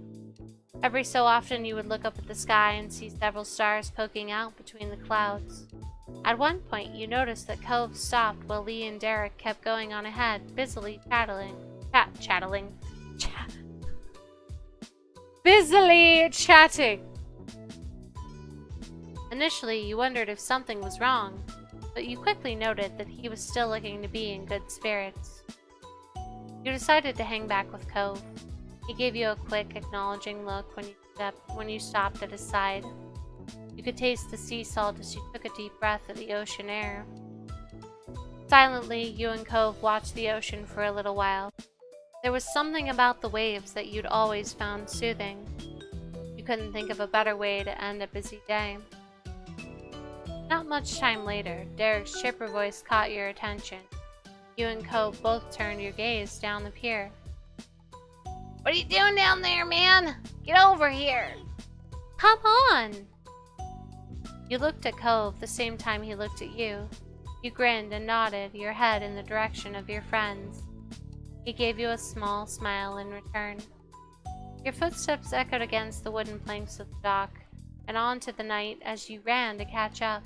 Every so often you would look up at the sky and see several stars poking out between the clouds. At one point you noticed that Cove stopped while Lee and Derek kept going on ahead, busily busily chatting. Initially you wondered if something was wrong, but you quickly noted that he was still looking to be in good spirits. You decided to hang back with Cove. He gave you a quick, acknowledging look when you stopped at his side. You could taste the sea salt as you took a deep breath of the ocean air. Silently, you and Cove watched the ocean for a little while. There was something about the waves that you'd always found soothing. You couldn't think of a better way to end a busy day. Not much time later, Derek's chipper voice caught your attention. You and Cove both turned your gaze down the pier. What are you doing down there, man? Get over here. Come on! You looked at Cove the same time he looked at you. You grinned and nodded your head in the direction of your friends. He gave you a small smile in return. Your footsteps echoed against the wooden planks of the dock and on to the night as you ran to catch up.